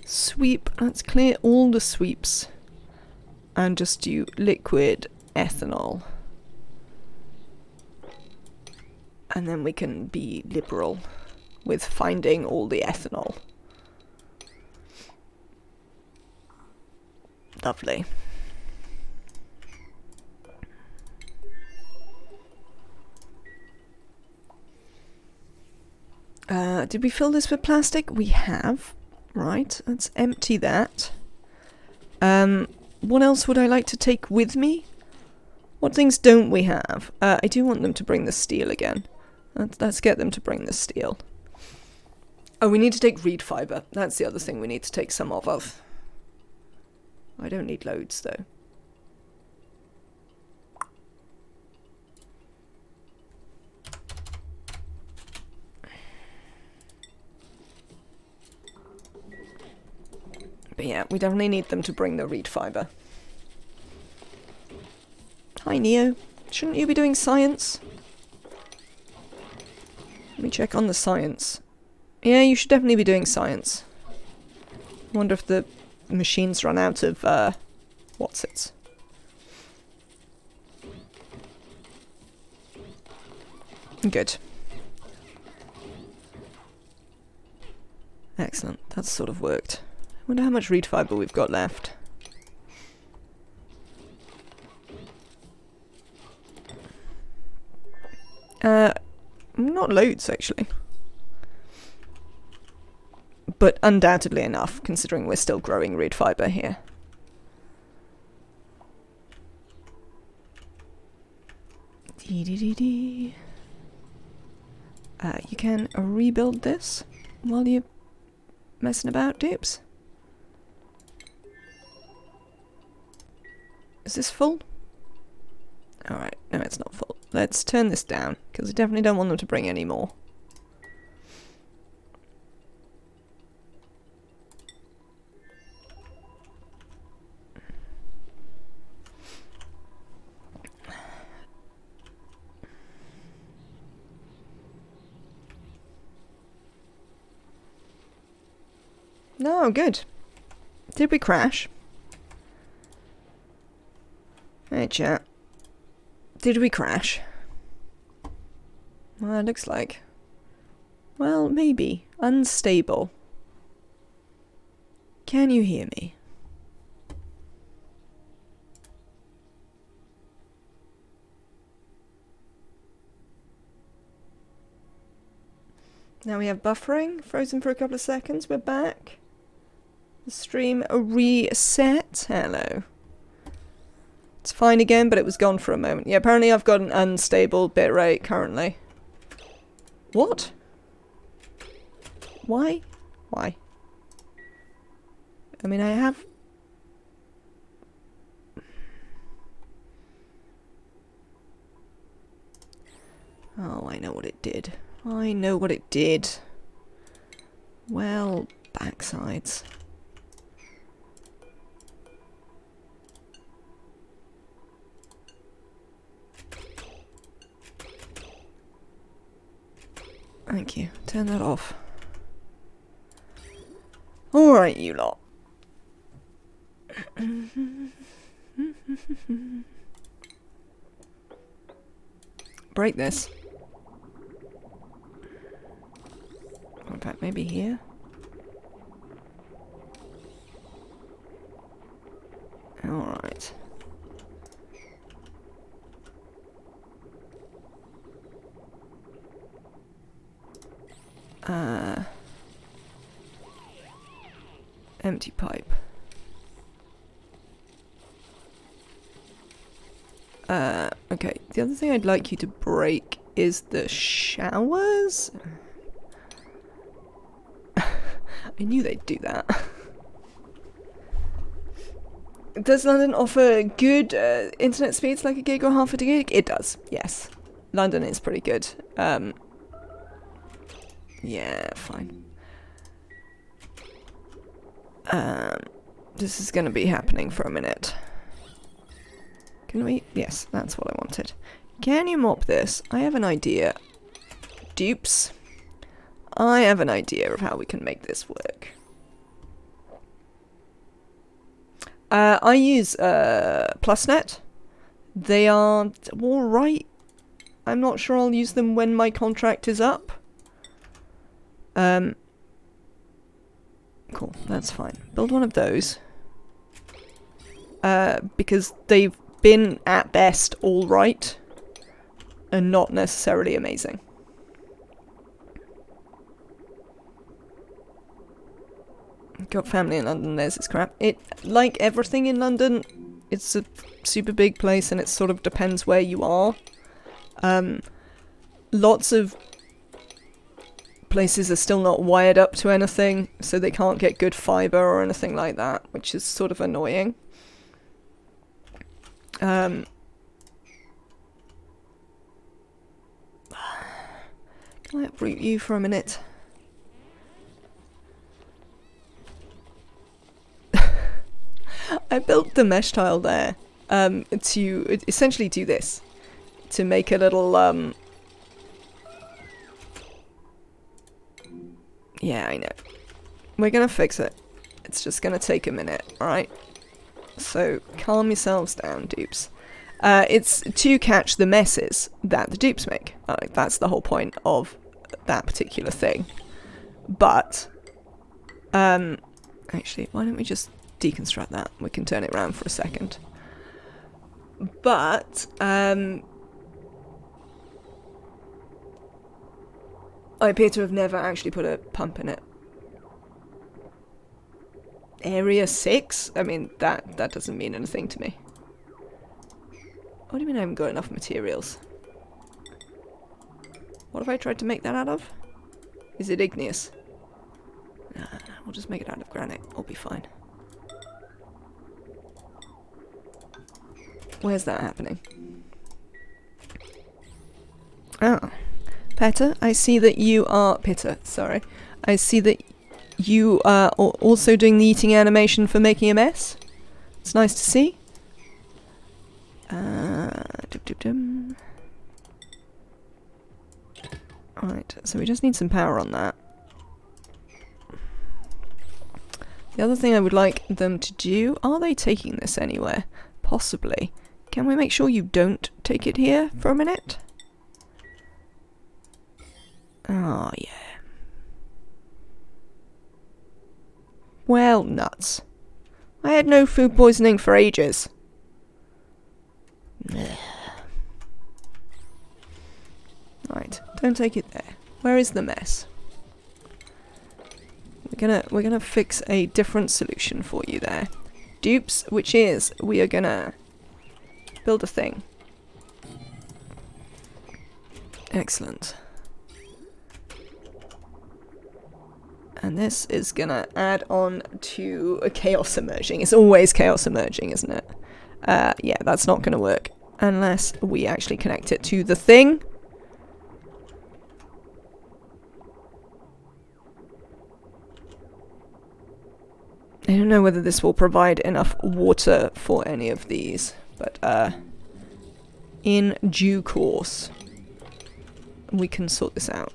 Sweep. Let's clear all the sweeps. And just do liquid ethanol. And then we can be liberal with finding all the ethanol. Lovely. Did we fill this with plastic? We have. Right, let's empty that. What else would I like to take with me? What things don't we have? I do want them to bring the steel again. Let's get them to bring the steel. Oh, we need to take reed fibre. That's the other thing we need to take some of. I don't need loads, though. But yeah, we definitely need them to bring the reed fibre. Hi, Neo. Shouldn't you be doing science? Let me check on the science. Yeah, you should definitely be doing science. I wonder if the machines run out of, what's-its. Good. Excellent. That's sort of worked. I wonder how much reed fibre we've got left. Not loads, actually. But undoubtedly enough, considering we're still growing reed fibre here. You can rebuild this while you're messing about, Dupes. Is this full? Alright, no, it's not full. Let's turn this down, because I definitely don't want them to bring any more. No, good. Did we crash? Hey, chat. Did we crash? Well, it looks like. Well, maybe. Unstable. Can you hear me? Now we have buffering. Frozen for a couple of seconds. We're back. The stream reset. Hello. It's fine again, but it was gone for a moment. Yeah, apparently I've got an unstable bitrate currently. What? Why? Why? I mean, I have... Oh, I know what it did. I know what it did. Well, backsides. Thank you. Turn that off. Alright, you lot. Break this. In fact, maybe here? Alright. Empty pipe. Okay, the other thing I'd like you to break is the showers? I knew they'd do that. Does London offer good internet speeds like a gig or half a gig? It does, yes. London is pretty good. Yeah, fine. This is going to be happening for a minute. Can we? Yes, that's what I wanted. Can you mop this? I have an idea. Dupes. I have an idea of how we can make this work. I use PlusNet. They are alright. I'm not sure I'll use them when my contract is up. Cool, that's fine. Build one of those. Because they've been, at best, alright. And not necessarily amazing. Got family in London, there's its crap. It, like everything in London, it's a super big place and it sort of depends where you are. Lots of places are still not wired up to anything, so they can't get good fibre or anything like that, which is sort of annoying. Can I uproot you for a minute? I built the mesh tile there to essentially do this. To make a little, yeah, I know. We're gonna fix it. It's just gonna take a minute, alright? So, calm yourselves down, dupes. It's to catch the messes that the dupes make. That's the whole point of that particular thing. But, actually, why don't we just deconstruct that? We can turn it around for a second. But, I appear to have never actually put a pump in it. Area 6? I mean, that doesn't mean anything to me. What do you mean I haven't got enough materials? What have I tried to make that out of? Is it igneous? Nah, we'll just make it out of granite. I'll be fine. Where's that happening? Oh. Petter, I see that you are... Pitter, sorry. I see that you are also doing the eating animation for making a mess. It's nice to see. Alright, so we just need some power on that. The other thing I would like them to do... Are they taking this anywhere? Possibly. Can we make sure you don't take it here for a minute? Oh, yeah. Well, nuts. I had no food poisoning for ages. Right, don't take it there. Where is the mess? We're gonna fix a different solution for you there. Dupes, which is we are gonna build a thing. Excellent. And this is gonna add on to a chaos emerging. It's always chaos emerging, isn't it? Yeah, that's not gonna work. Unless we actually connect it to the thing. I don't know whether this will provide enough water for any of these, but in due course, we can sort this out.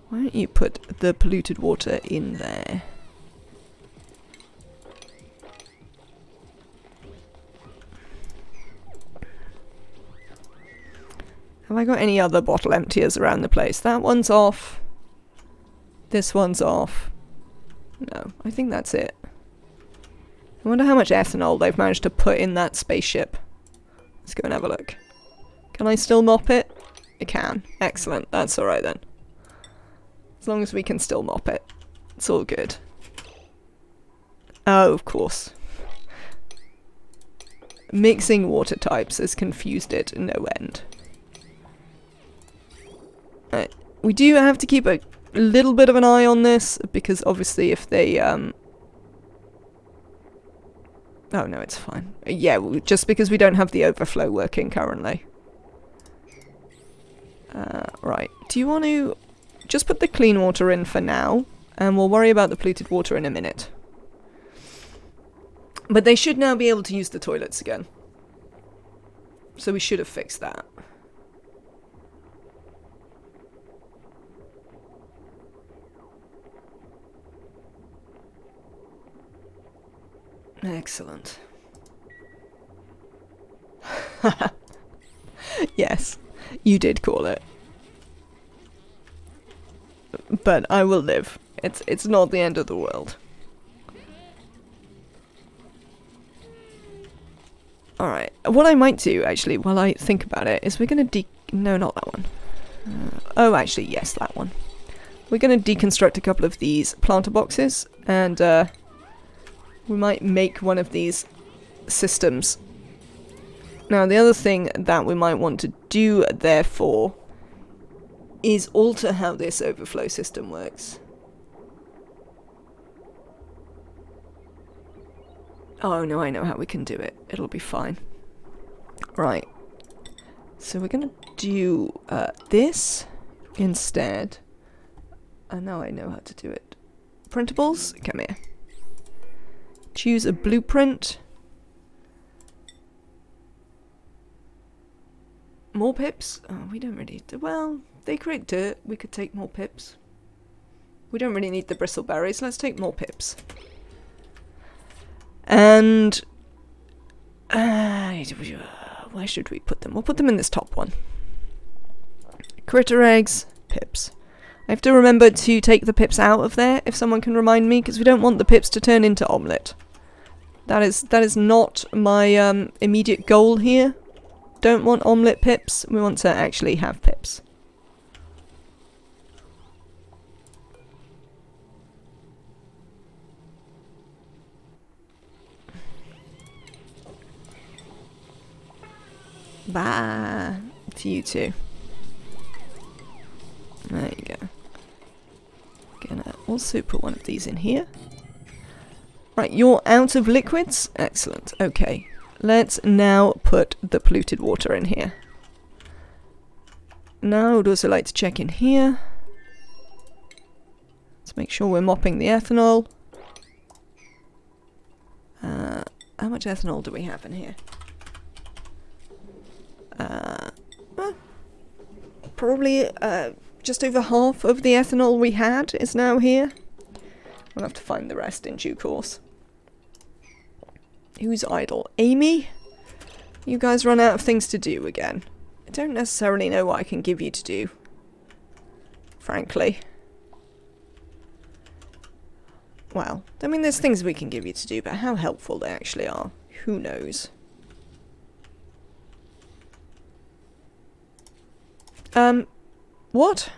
Why don't you put the polluted water in there? Have I got any other bottle emptiers around the place? That one's off. This one's off. No, I think that's it. I wonder how much ethanol they've managed to put in that spaceship. Let's go and have a look. Can I still mop it? I can. Excellent. That's alright then. As long as we can still mop it. It's all good. Oh, of course. Mixing water types has confused it no end. Right. We do have to keep a little bit of an eye on this, because obviously if they, Oh no, it's fine. Yeah, just because we don't have the overflow working currently. Right. Do you want to just put the clean water in for now, and we'll worry about the polluted water in a minute. But they should now be able to use the toilets again. So we should have fixed that. Excellent. Yes, you did call it. But I will live. It's not the end of the world. Alright, what I might do, actually, while I think about it, is we're gonna no, not that one. Oh, actually, yes, that one. We're gonna deconstruct a couple of these planter boxes, and we might make one of these systems. Now, the other thing that we might want to do, therefore, is alter how this overflow system works. Oh no, I know how we can do it. It'll be fine. Right. So we're gonna do this instead. And now I know how to do it. Printables, come here. Choose a blueprint. More pips? Oh, we don't really do. Well, they create dirt. We could take more pips. We don't really need the bristleberries. Let's take more pips. And where should we put them? We'll put them in this top one. Critter eggs, pips. I have to remember to take the pips out of there, if someone can remind me, because we don't want the pips to turn into omelette. That is not my immediate goal here. Don't want omelette pips. We want to actually have pips. Bah, to you too. There you go. Gonna also put one of these in here. Right, you're out of liquids? Excellent. Okay. Let's now put the polluted water in here. Now I would also like to check in here. Let's make sure we're mopping the ethanol. How much ethanol do we have in here? Probably just over half of the ethanol we had is now here. We'll have to find the rest in due course. Who's idle? Amy? You guys run out of things to do again. I don't necessarily know what I can give you to do, frankly. Well, I mean, there's things we can give you to do, but how helpful they actually are, who knows? What?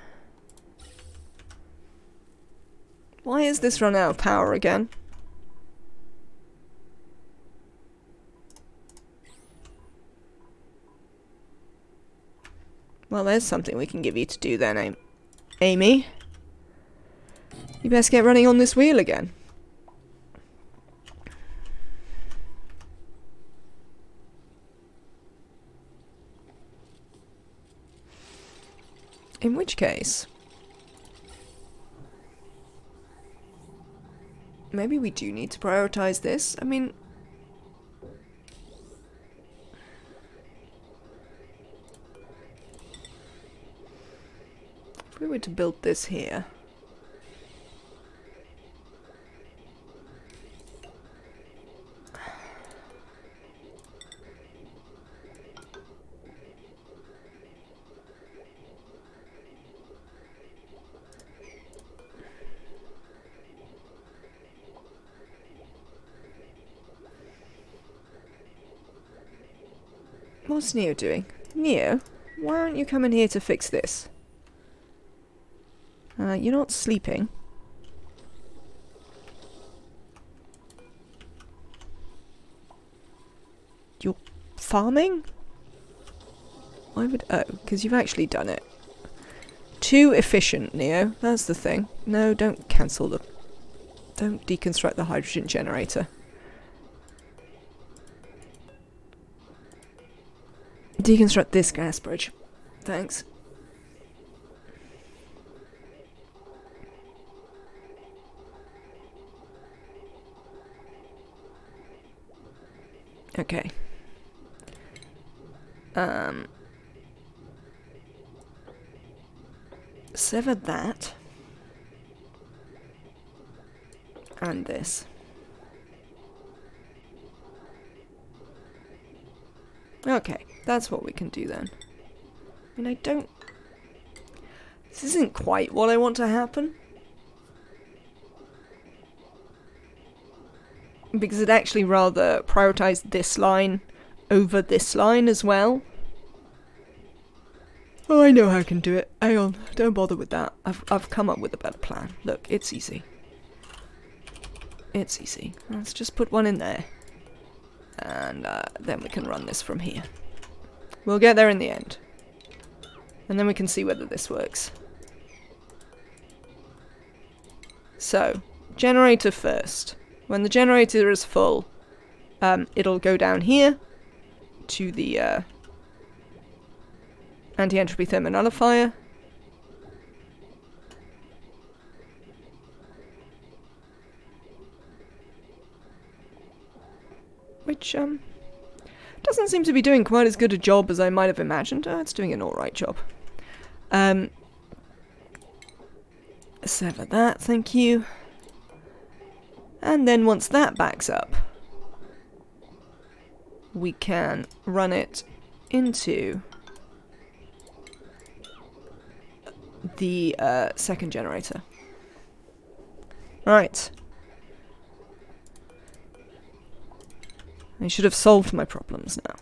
Why is this run out of power again? Well, there's something we can give you to do then, Amy. You best get running on this wheel again. In which case, maybe we do need to prioritize this. I mean, if we were to build this here, what's Neo doing? Neo, why aren't you coming here to fix this? You're not sleeping. You're farming? Why would... Oh, because you've actually done it. Too efficient, Neo. That's the thing. No, don't cancel the... Don't deconstruct the hydrogen generator. Deconstruct this gas bridge. Thanks. Okay. Sever that. And this. Okay, that's what we can do then. I mean, I don't... This isn't quite what I want to happen. Because it actually rather prioritised this line over this line as well. Oh, I know how I can do it. Hang on, don't bother with that. I've come up with a better plan. Look, it's easy. It's easy. Let's just put one in there. And then we can run this from here. We'll get there in the end. And then we can see whether this works. So, generator first. When the generator is full, it'll go down here to the anti-entropy thermonullifier. Which, doesn't seem to be doing quite as good a job as I might have imagined. Oh, it's doing an alright job. Sever that, thank you. And then once that backs up, we can run it into the second generator. Right. I should have solved my problems now.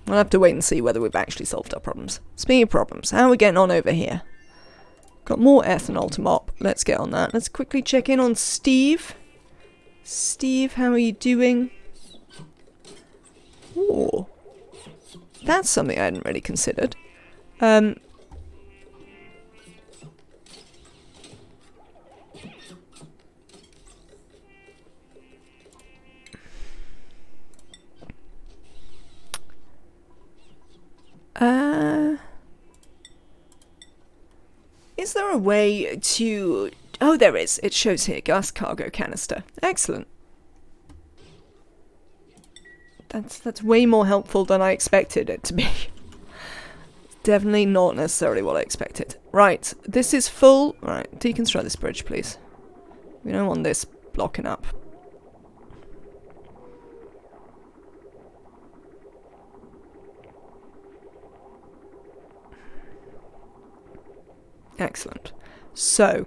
We'll have to wait and see whether we've actually solved our problems. Speaking of problems, how are we getting on over here? Got more ethanol to mop. Let's get on that. Let's quickly check in on Steve. Steve, how are you doing? Ooh. That's something I hadn't really considered. Is there a way to... Oh, there is. It shows here. Gas cargo canister. Excellent. That's way more helpful than I expected it to be. Definitely not necessarily what I expected. Right. This is full. Right. Deconstruct this bridge, please. We don't want this blocking up. Excellent. So,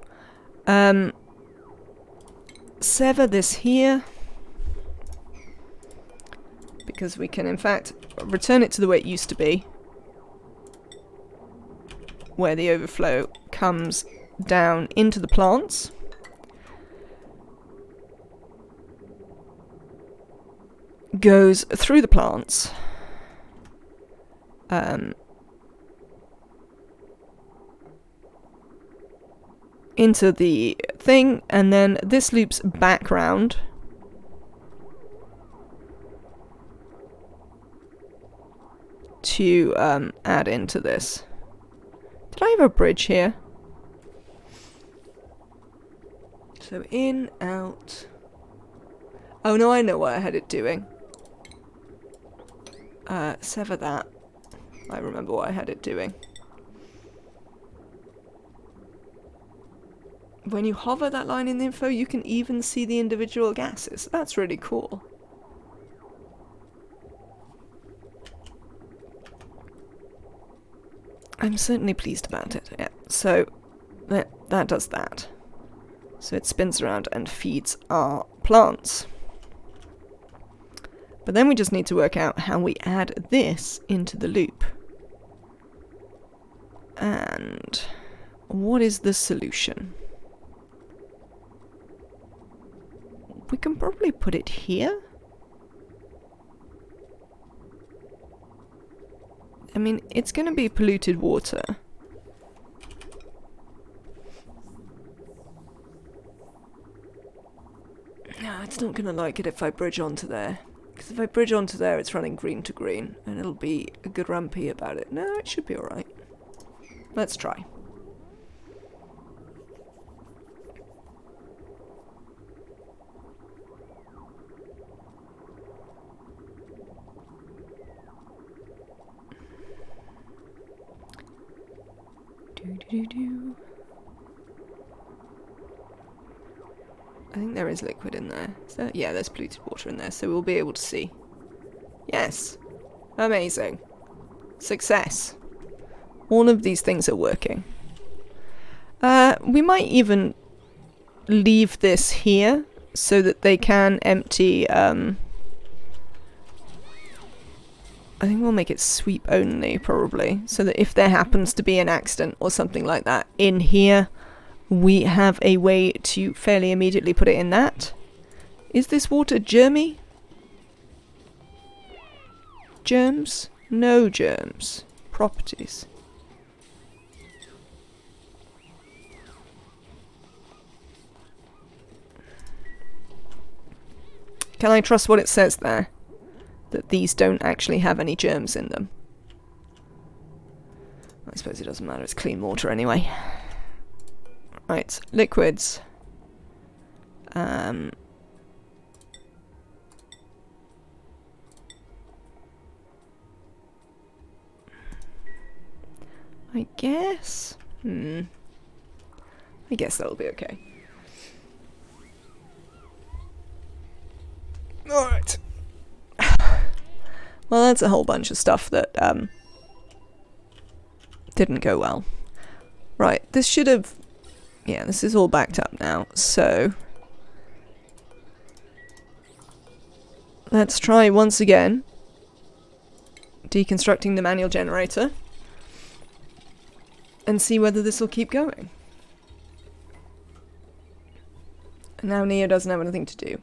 sever this here, because we can in fact return it to the way it used to be, where the overflow comes down into the plants. Goes through the plants. Into the thing, and then this loops back round to add into this. Did I have a bridge here? So in, out. Oh no, I know what I had it doing. Sever that. I remember what I had it doing. When you hover that line in the info, you can even see the individual gases. That's really cool. I'm certainly pleased about it, yeah. So, that does that. So it spins around and feeds our plants. But then we just need to work out how we add this into the loop. And what is the solution? We can probably put it here. I mean, it's going to be polluted water. No, it's not going to like it if I bridge onto there. Because if I bridge onto there, it's running green to green. And it'll be a good rumpy about it. No, it should be alright. Let's try. I think there is liquid in there. So, yeah, there's polluted water in there, so we'll be able to see. Yes. Amazing. Success. All of these things are working. We might even leave this here so that they can empty, I think we'll make it sweep only, probably, so that if there happens to be an accident or something like that in here, we have a way to fairly immediately put it in that. Is this water germy? Germs? No germs. Properties. Can I trust what it says there? That these don't actually have any germs in them. I suppose it doesn't matter, it's clean water anyway. Right, liquids. I guess? I guess that'll be okay. Alright. Well, that's a whole bunch of stuff that, didn't go well. Right, this should have... Yeah, this is all backed up now, so... Let's try once again deconstructing the manual generator and see whether this will keep going. And now Neo doesn't have anything to do.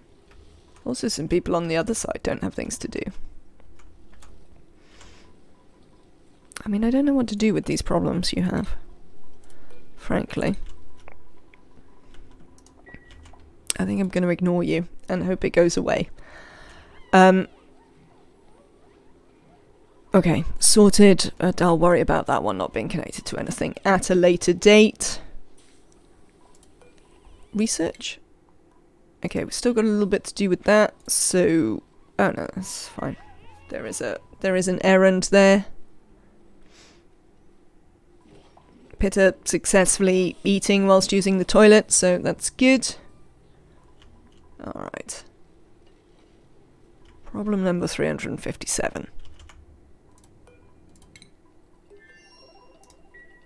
Also, some people on the other side don't have things to do. I mean, I don't know what to do with these problems you have, frankly. I think I'm going to ignore you and hope it goes away. Okay, sorted. I'll worry about that one not being connected to anything at a later date. Research? Okay, we've still got a little bit to do with that, so... Oh no, that's fine. There is an errand there. Pitta successfully eating whilst using the toilet, so that's good. Alright. Problem number 357.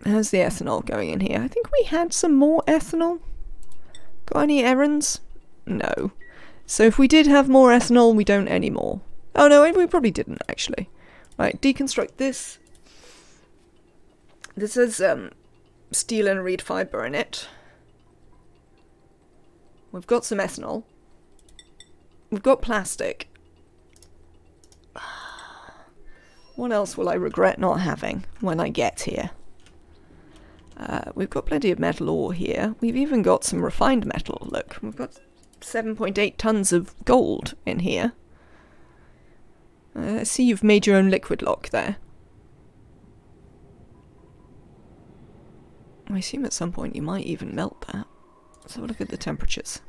How's the ethanol going in here? I think we had some more ethanol. Got any errands? No. So if we did have more ethanol, we don't anymore. Oh no, we probably didn't, actually. Right, deconstruct this. This has steel and reed fibre in it. We've got some ethanol. We've got plastic. What else will I regret not having when I get here? We've got plenty of metal ore here. We've even got some refined metal. Look, we've got 7.8 tons of gold in here. I see you've made your own liquid lock there. I assume at some point you might even melt that. Let's have a look at the temperatures.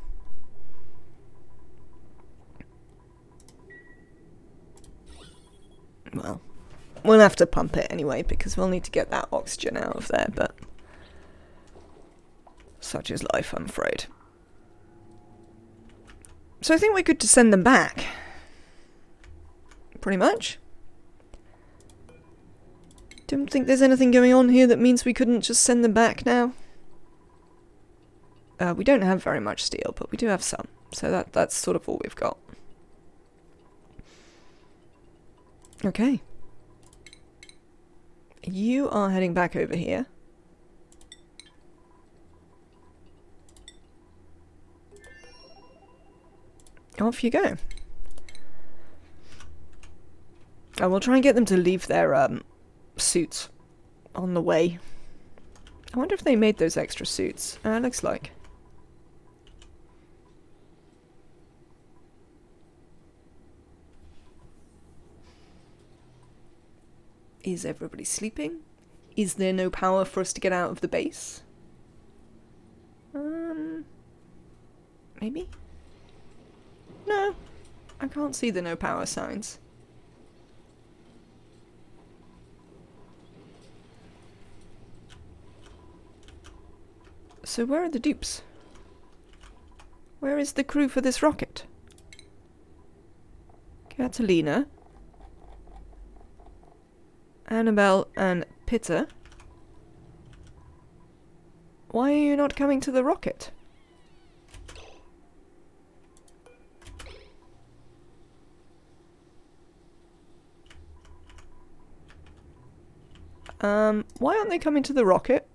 Well, we'll have to pump it anyway because we'll need to get that oxygen out of there, but such is life, I'm afraid. So I think we're good to send them back. Pretty much. Don't think there's anything going on here that means we couldn't just send them back now. We don't have very much steel, but we do have some. So that's sort of all we've got. Okay. You are heading back over here. Off you go. I will try and get them to leave their suits on the way. I wonder if they made those extra suits. Looks like. Is everybody sleeping? Is there no power for us to get out of the base? Maybe? No, I can't see the no power signs. So where are the dupes? Where is the crew for this rocket? Catalina? Annabelle and Pitter. Why are you not coming to the rocket? Why aren't they coming to the rocket?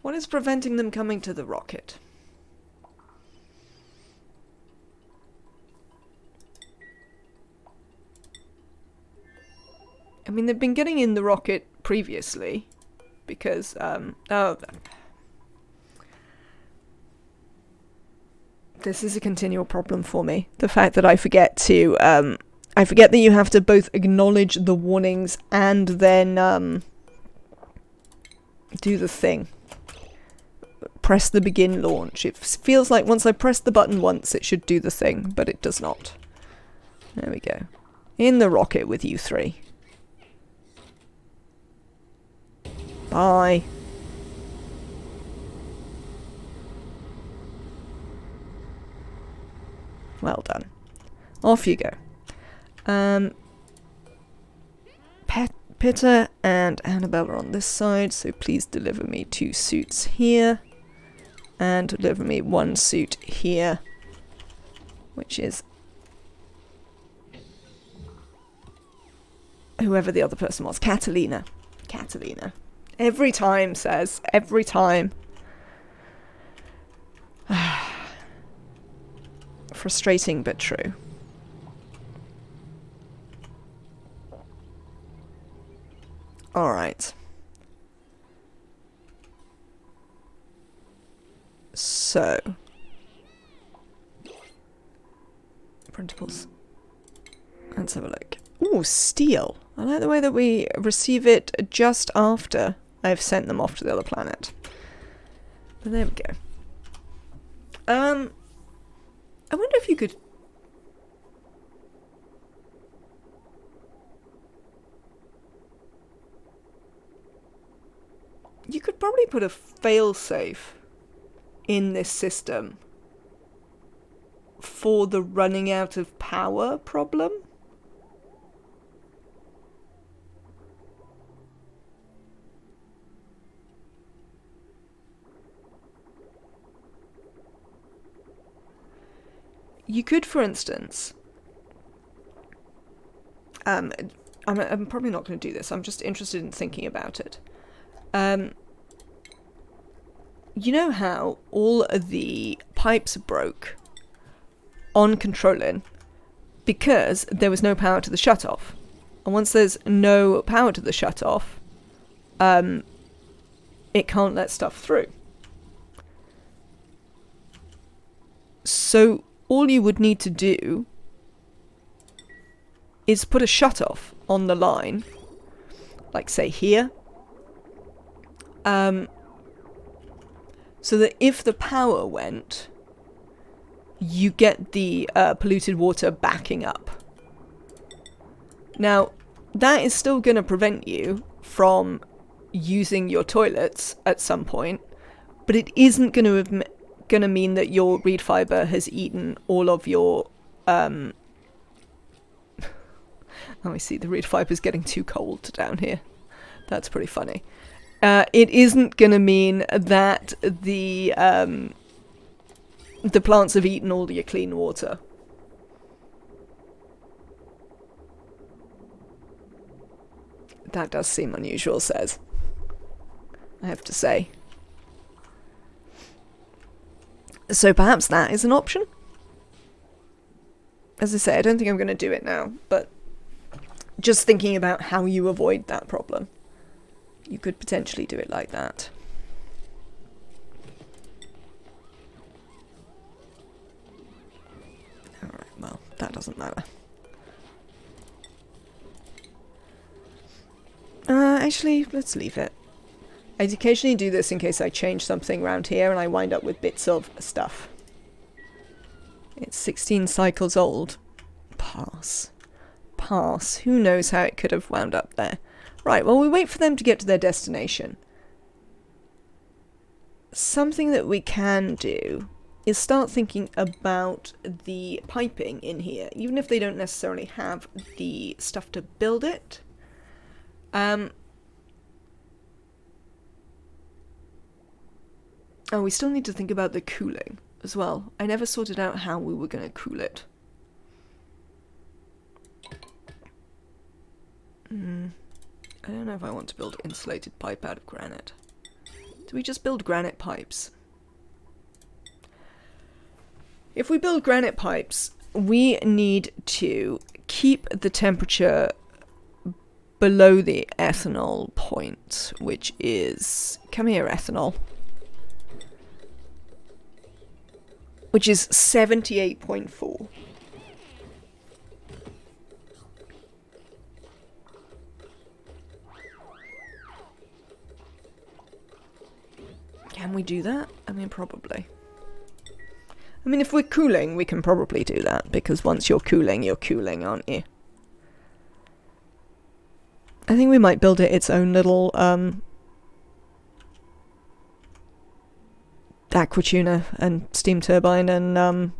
What is preventing them coming to the rocket? I mean, they've been getting in the rocket previously, because, this is a continual problem for me. The fact that I forget that you have to both acknowledge the warnings and then, do the thing. Press the begin launch. It feels like once I press the button once, it should do the thing, but it does not. There we go. In the rocket with you three. Bye. Well done. Off you go. Pitter and Annabelle are on this side, so please deliver me 2 suits here. And deliver me 1 suit here. Which is whoever the other person was. Catalina. Catalina. Every time, says. Every time. Frustrating but true. Alright. So. Printables. Let's have a look. Ooh, steel. I like the way that we receive it just after I've sent them off to the other planet. But there we go. I wonder if you could... You could probably put a failsafe in this system for the running out of power problem. You could, for instance, I'm probably not going to do this. I'm just interested in thinking about it. You know how all of the pipes broke on controlling because there was no power to the shutoff. And once there's no power to the shutoff, it can't let stuff through. So all you would need to do is put a shutoff on the line, like say here, so that if the power went, you get the polluted water backing up. Now, that is still going to prevent you from using your toilets at some point, but it isn't going to mean that your reed fiber has eaten all of your oh, I see the reed fiber's getting too cold down here. That's pretty funny. It isn't going to mean that the plants have eaten all your clean water. That does seem unusual, says. I have to say. So perhaps that is an option. As I say, I don't think I'm going to do it now, but just thinking about how you avoid that problem. You could potentially do it like that. Alright, well, that doesn't matter. Actually, let's leave it. I occasionally do this in case I change something around here and I wind up with bits of stuff. It's 16 cycles old. Pass. Pass. Who knows how it could have wound up there. Right, well, we wait for them to get to their destination. Something that we can do is start thinking about the piping in here, even if they don't necessarily have the stuff to build it. Oh, we still need to think about the cooling as well. I never sorted out how we were going to cool it. I don't know if I want to build insulated pipe out of granite. Do we just build granite pipes? If we build granite pipes, we need to keep the temperature below the ethanol point, which is... Come here, ethanol. Which is 78.4. Can we do that? I mean, probably. I mean, if we're cooling, we can probably do that, because once you're cooling, aren't you? I think we might build it its own little aquatuna and steam turbine, and I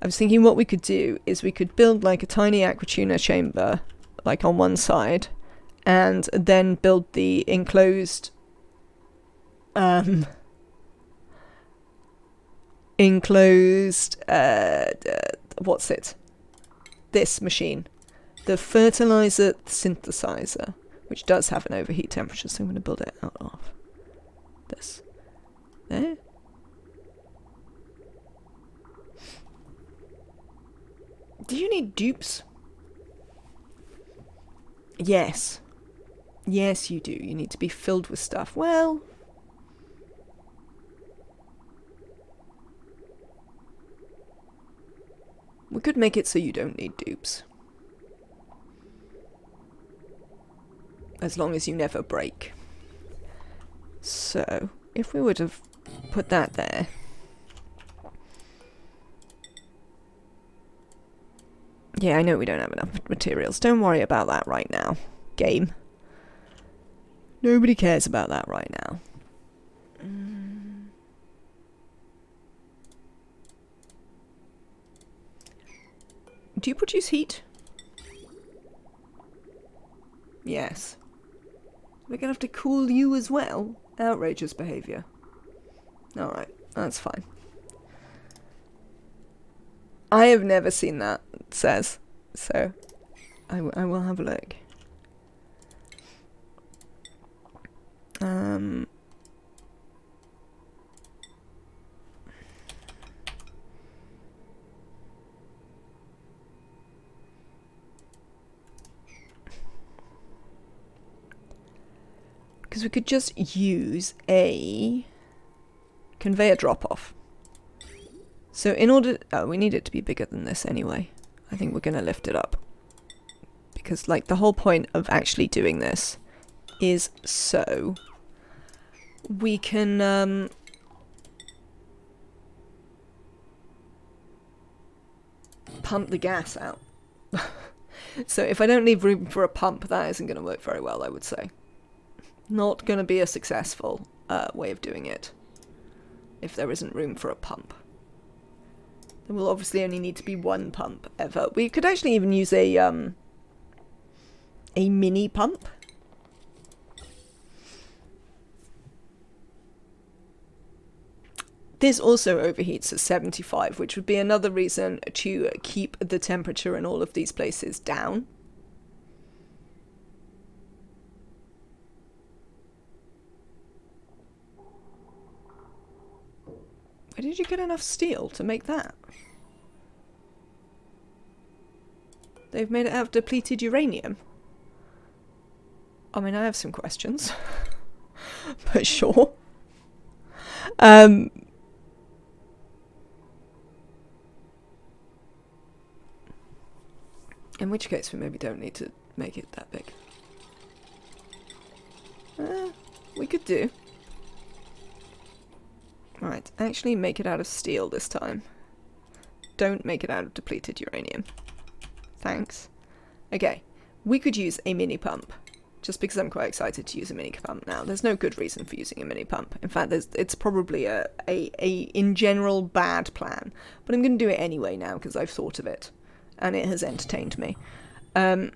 was thinking what we could do is we could build like a tiny aquatuna chamber, like on one side, and then build the enclosed what's it? This machine. The fertilizer synthesizer, which does have an overheat temperature, so I'm going to build it out of this. There. Do you need dupes? Yes. Yes, you do. You need to be filled with stuff. Well... we could make it so you don't need dupes. As long as you never break. So, if we would have put that there... yeah, I know we don't have enough materials. Don't worry about that right now, game. Nobody cares about that right now. Do you produce heat? Yes. We're gonna have to cool you as well? Outrageous behaviour. Alright, that's fine. I have never seen that, it says. So, I will have a look. Because we could just use a conveyor drop-off. So in order... oh, we need it to be bigger than this anyway. I think we're going to lift it up. Because, like, the whole point of actually doing this is so we can... pump the gas out. So if I don't leave room for a pump, that isn't going to work very well, I would say. Not going to be a successful way of doing it if there isn't room for a pump. There will obviously only need to be one pump ever. We could actually even use a mini pump. This also overheats at 75, which would be another reason to keep the temperature in all of these places down. Where did you get enough steel to make that? They've made it out of depleted uranium. I mean, I have some questions. But sure. In which case we maybe don't need to make it that big. We could do. Right, actually make it out of steel this time. Don't make it out of depleted uranium. Thanks. Okay, we could use a mini pump. just because I'm quite excited to use a mini pump now. There's no good reason for using a mini pump. In fact, it's probably a in general bad plan, but I'm going to do it anyway now because I've thought of it, and it has entertained me. And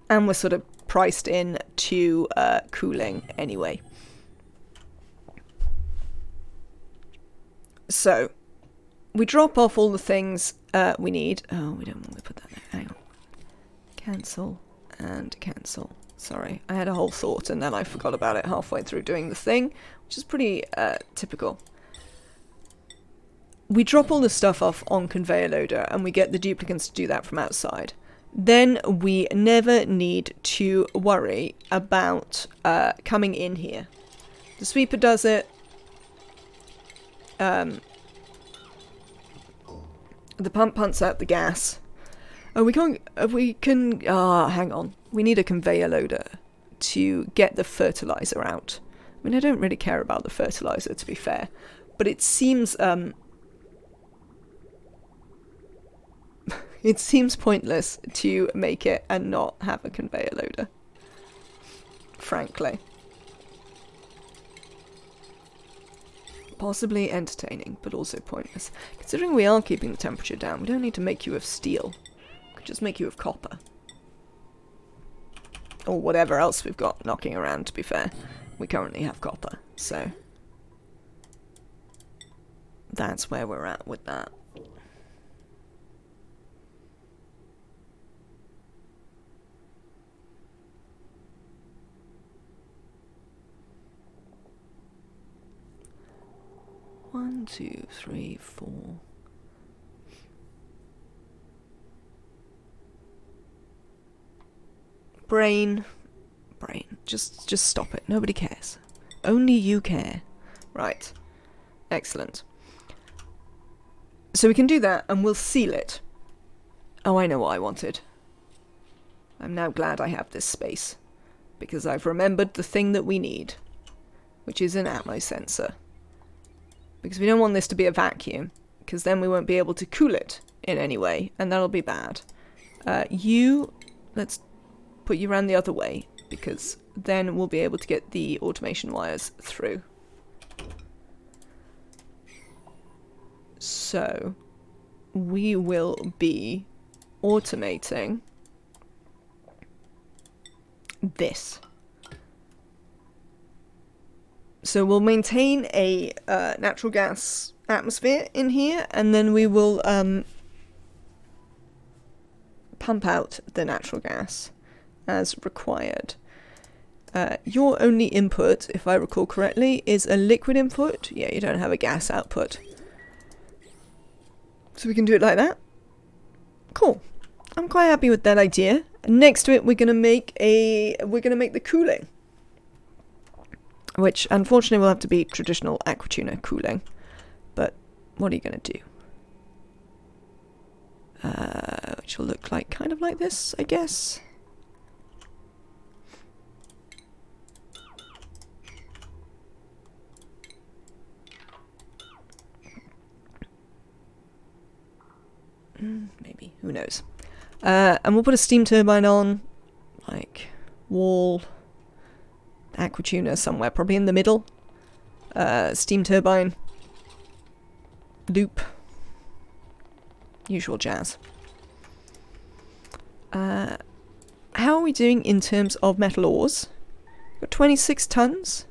we're sort of priced in to cooling anyway. So we drop off all the things we need. Oh, we don't want to put that there. Hang on. Cancel and cancel. Sorry, I had a whole thought and then I forgot about it halfway through doing the thing, which is pretty typical. We drop all the stuff off on conveyor loader and we get the duplicants to do that from outside. Then we never need to worry about coming in here. The sweeper does it. The pump pumps out the gas. Oh, hang on. We need a conveyor loader to get the fertilizer out. I mean, I don't really care about the fertilizer, to be fair. But it seems, it seems pointless to make it and not have a conveyor loader. Frankly. Possibly entertaining, but also pointless. Considering we are keeping the temperature down, we don't need to make you of steel. We could just make you of copper. Or whatever else we've got knocking around, to be fair. We currently have copper, so... that's where we're at with that. One, two, three, four. Brain. Just stop it. Nobody cares. Only you care. Right. Excellent. So we can do that and we'll seal it. Oh, I know what I wanted. I'm now glad I have this space. Because I've remembered the thing that we need. Which is an ammo sensor. Because we don't want this to be a vacuum, because then we won't be able to cool it in any way, and that'll be bad. Let's put you around the other way, because then we'll be able to get the automation wires through. So, we will be automating this. So we'll maintain a natural gas atmosphere in here, and then we will pump out the natural gas as required. Your only input, if I recall correctly, is a liquid input. Yeah, you don't have a gas output. So we can do it like that. Cool. I'm quite happy with that idea. And next to it, we're gonna make the cooling. Which, unfortunately, will have to be traditional aquatuna cooling. But what are you going to do? Which will look like, kind of like this, I guess. Maybe, who knows. And we'll put a steam turbine on, like, wall... aquatuna somewhere, probably in the middle. Steam turbine. Loop. Usual jazz. How are we doing in terms of metal ores? Got 26 tons.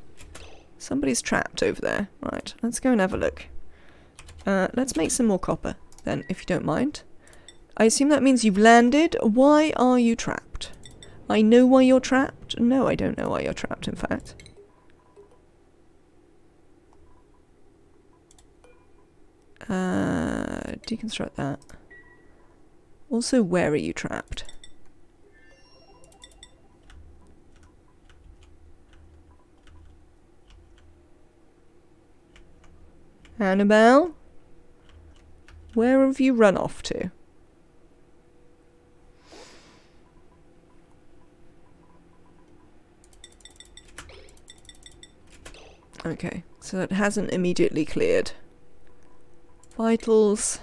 Somebody's trapped over there. Right, let's go and have a look. Let's make some more copper, then, if you don't mind. I assume that means you've landed. Why are you trapped? I know why you're trapped. No, I don't know why you're trapped, in fact. Deconstruct that. Also, where are you trapped? Annabelle? Where have you run off to? Okay, so it hasn't immediately cleared. Vitals.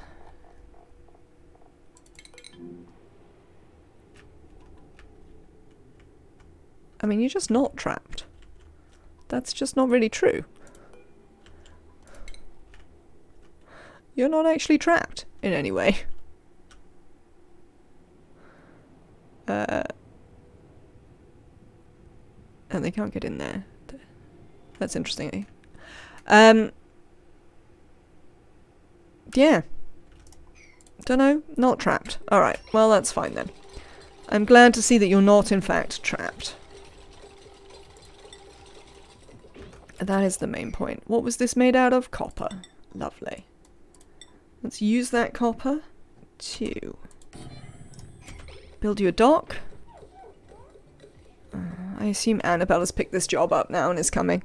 I mean, you're just not trapped. That's just not really true. You're not actually trapped in any way. And they can't get in there. That's interesting. Yeah. Dunno, not trapped. Alright, well that's fine then. I'm glad to see that you're not in fact trapped. That is the main point. What was this made out of? Copper. Lovely. Let's use that copper to build you a dock. I assume Annabelle has picked this job up now and is coming.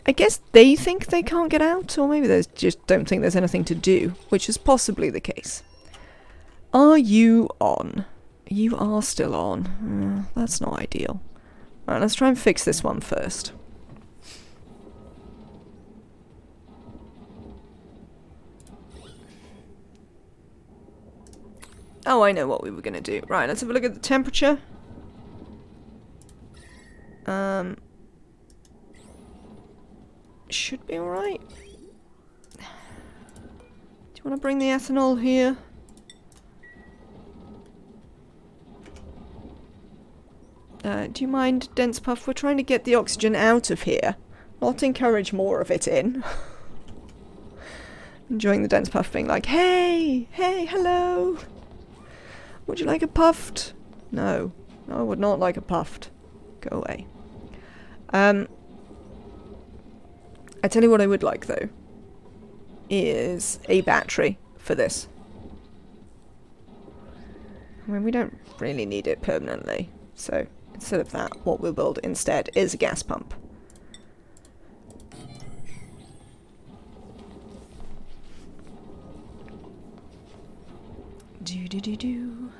I guess they think they can't get out, or maybe they just don't think there's anything to do, which is possibly the case. Are you on? You are still on. That's not ideal. Alright, let's try and fix this one first. Oh, I know what we were going to do. Right, let's have a look at the temperature. Should be alright. Do you want to bring the ethanol here? Do you mind, Dense Puff? We're trying to get the oxygen out of here, not encourage more of it in. Enjoying the Dense Puff being like, hey, hey, hello. Would you like a puffed? No. No, I would not like a puffed. Go away. I tell you what I would like, though, is a battery for this. I mean, we don't really need it permanently, so instead of that, what we'll build instead is a gas pump. Do-do-do-do.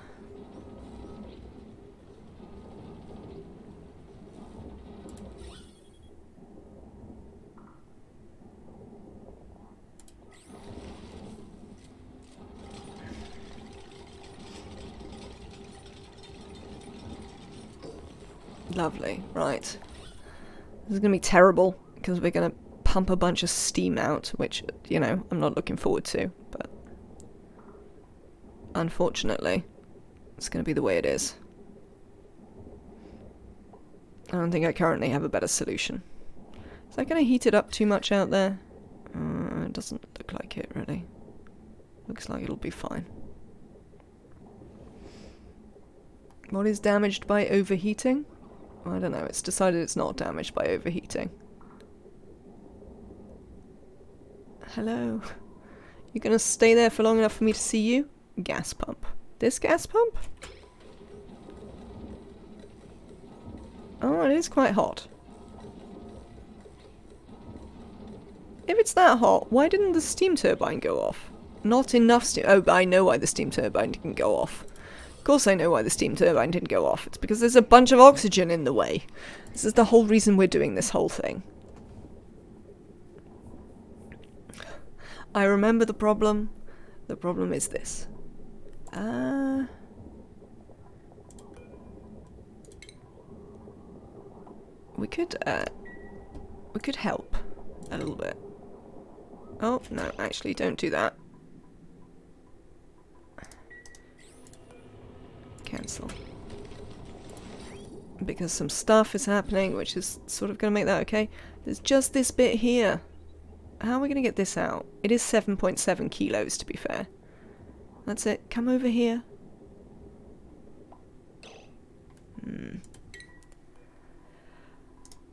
Lovely, right. This is going to be terrible, because we're going to pump a bunch of steam out, which, you know, I'm not looking forward to, but unfortunately, it's going to be the way it is. I don't think I currently have a better solution. Is that going to heat it up too much out there? It doesn't look like it, really. Looks like it'll be fine. What is damaged by overheating? I don't know, it's decided it's not damaged by overheating. Hello? You gonna stay there for long enough for me to see you? Gas pump. This gas pump? Oh, it is quite hot. If it's that hot, why didn't the steam turbine go off? Not enough steam— oh, I know why the steam turbine didn't go off. Of course I know why the steam turbine didn't go off. It's because there's a bunch of oxygen in the way. This is the whole reason we're doing this whole thing. I remember the problem. The problem is this. We could help a little bit. Oh, no, actually, don't do that. Cancel. Because some stuff is happening, which is sort of going to make that okay. There's just this bit here. How are we going to get this out? It is 7.7 kilos, to be fair. That's it. Come over here.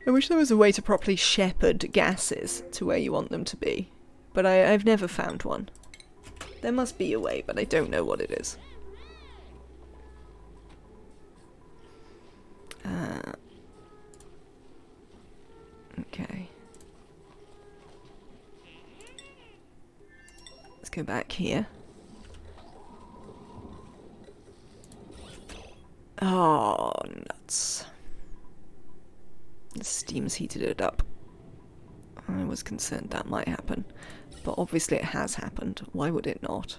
I wish there was a way to properly shepherd gases to where you want them to be. But I've never found one. There must be a way, but I don't know what it is. Okay. Let's go back here. Oh, nuts. The steam's heated it up. I was concerned that might happen. But obviously it has happened. Why would it not?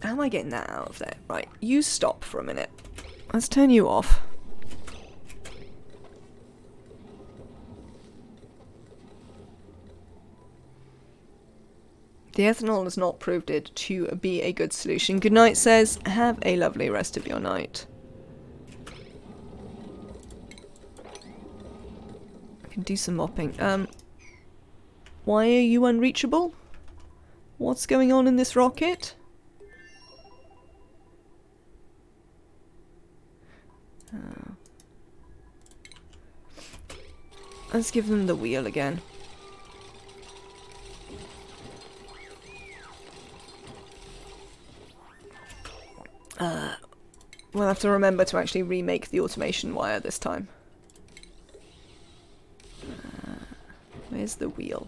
How am I getting that out of there? Right, you stop for a minute. Let's turn you off. The ethanol has not proved it to be a good solution. Good night says, have a lovely rest of your night. I can do some mopping. Why are you unreachable? What's going on in this rocket? Let's give them the wheel again. We'll have to remember to actually remake the automation wire this time. Where's the wheel?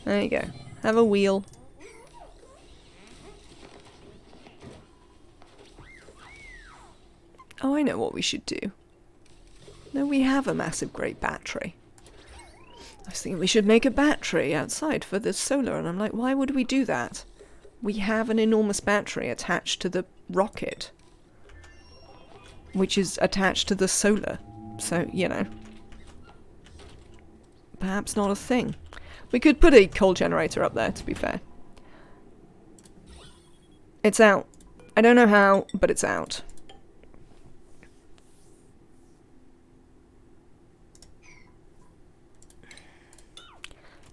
There you go. Have a wheel. Oh, I know what we should do. No, we have a massive great battery. I was thinking we should make a battery outside for the solar, and I'm like, why would we do that? We have an enormous battery attached to the rocket, which is attached to the solar. So, you know, perhaps not a thing. We could put a coal generator up there, to be fair. It's out. I don't know how, but it's out.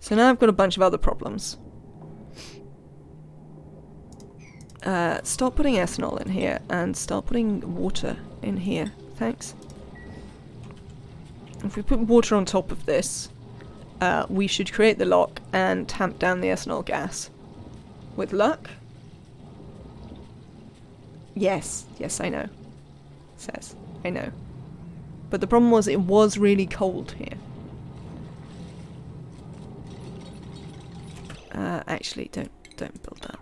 So now I've got a bunch of other problems. Stop putting ethanol in here and start putting water in here. Thanks. If we put water on top of this, we should create the lock and tamp down the ethanol gas. With luck? Yes. Yes, I know. It says. I know. But the problem was it was really cold here. Actually, don't build that.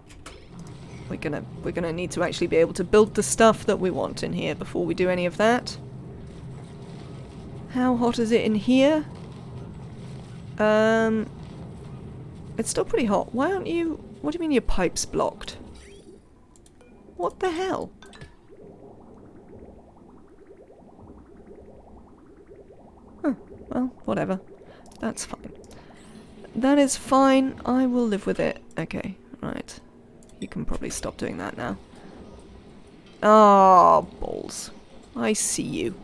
We're gonna need to actually be able to build the stuff that we want in here before we do any of that. How hot is it in here? It's still pretty hot. Why aren't you... What do you mean your pipe's blocked? What the hell? Huh, well, whatever. That's fine. That is fine. I will live with it. Okay, right. You can probably stop doing that now. Ah, balls. I see you.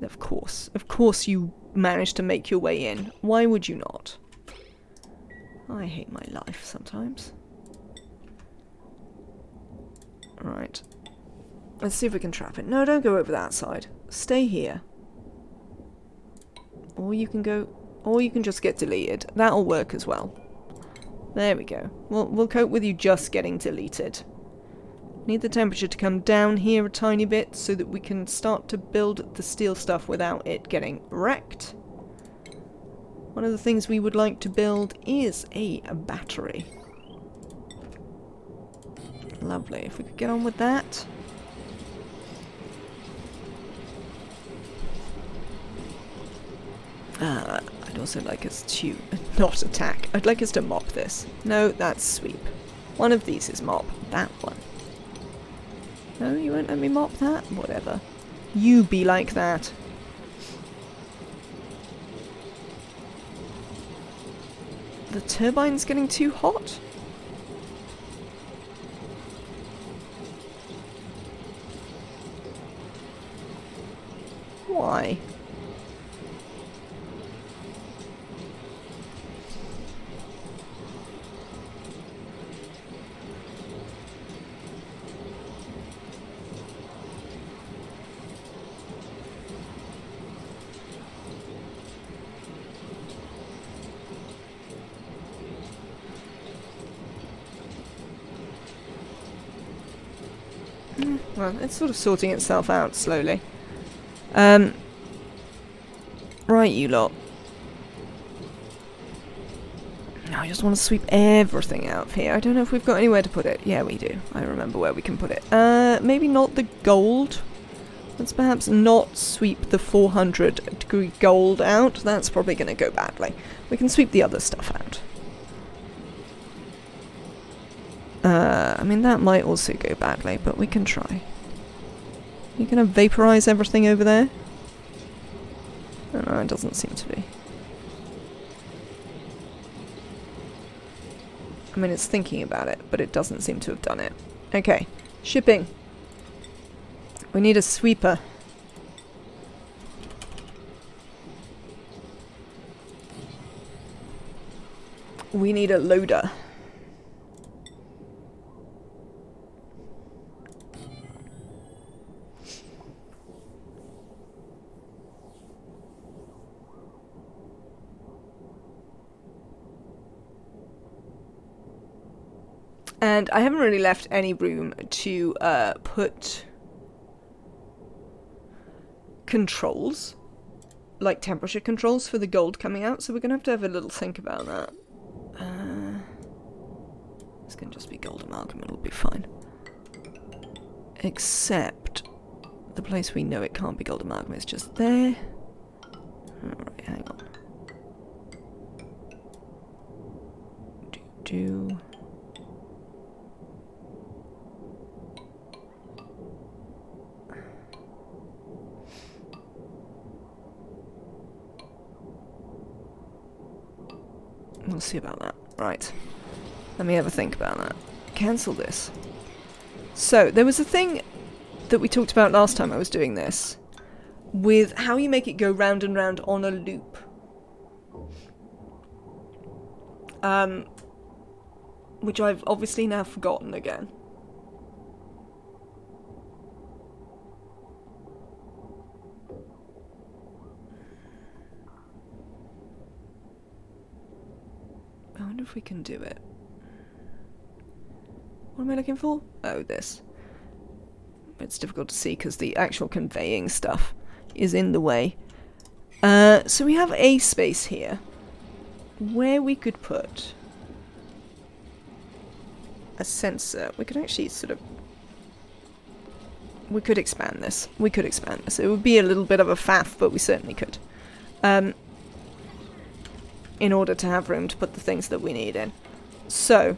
Of course. Of course you managed to make your way in. Why would you not? I hate my life sometimes. Right. Let's see if we can trap it. No, don't go over that side. Stay here. Or you can go... Or you can just get deleted. That'll work as well. There we go. We'll cope with you just getting deleted. Need the temperature to come down here a tiny bit so that we can start to build the steel stuff without it getting wrecked. One of the things we would like to build is a battery. Lovely. If we could get on with that. I'd also like us to not attack. I'd like us to mop this. No, that's sweep. One of these is mop. That one. No, you won't let me mop that? Whatever. You be like that. The turbine's getting too hot? Why? Well, it's sort of sorting itself out slowly. Right, you lot. Now I just want to sweep everything out of here. I don't know if we've got anywhere to put it. Yeah, we do. I remember where we can put it. Maybe not the gold. Let's perhaps not sweep the 400-degree gold out. That's probably going to go badly. We can sweep the other stuff out. I mean, that might also go badly, but we can try. You gonna vaporize everything over there? No, it doesn't seem to be. I mean, it's thinking about it, but it doesn't seem to have done it. Okay, shipping. We need a sweeper. We need a loader. And I haven't really left any room to put controls, like temperature controls for the gold coming out, so we're going to have a little think about that. This can just be gold amalgam, it'll be fine. Except the place we know it can't be gold amalgam is just there. Alright, hang on. Do. We'll see about that. Right. Let me have a think about that. Cancel this. So, there was a thing that we talked about last time I was doing this, with how you make it go round and round on a loop. Which I've obviously now forgotten again. I wonder if we can do it. What am I looking for? Oh, this. It's difficult to see because the actual conveying stuff is in the way. So we have a space here where we could put a sensor. We could actually sort of... We could expand this. We could expand this. It would be a little bit of a faff, but we certainly could. In order to have room to put the things that we need in. So...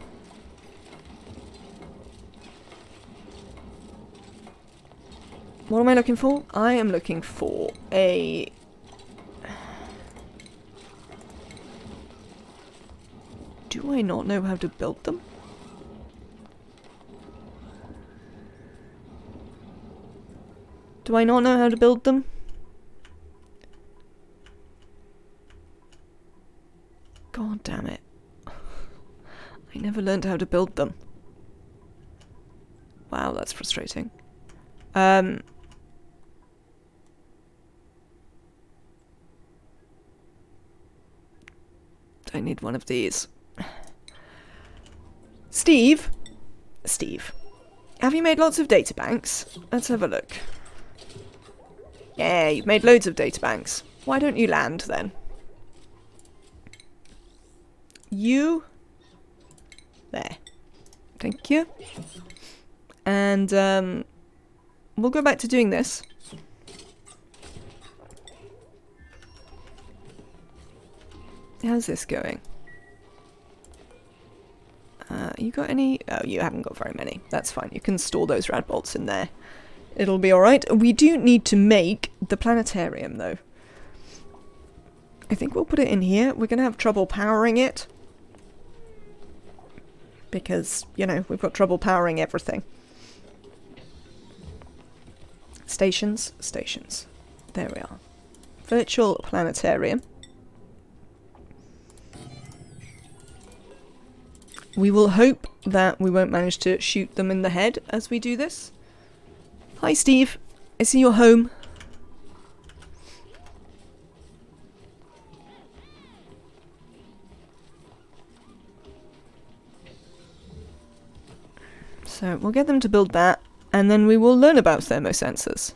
What am I looking for? I am looking for a... Do I not know how to build them? Do I not know how to build them? God damn it. I never learned how to build them. Wow, that's frustrating. I need one of these. Steve? Steve. Have you made lots of databanks? Let's have a look. Yeah, you've made loads of databanks. Why don't you land then? You. There. Thank you. And we'll go back to doing this. How's this going? You got any? Oh, you haven't got very many. That's fine. You can store those rad bolts in there. It'll be alright. We do need to make the planetarium, though. I think we'll put it in here. We're going to have trouble powering it. Because, you know, we've got trouble powering everything. Stations. Stations. There we are. Virtual planetarium. We will hope that we won't manage to shoot them in the head as we do this. Hi, Steve. I see you're home. So we'll get them to build that, and then we will learn about thermosensors.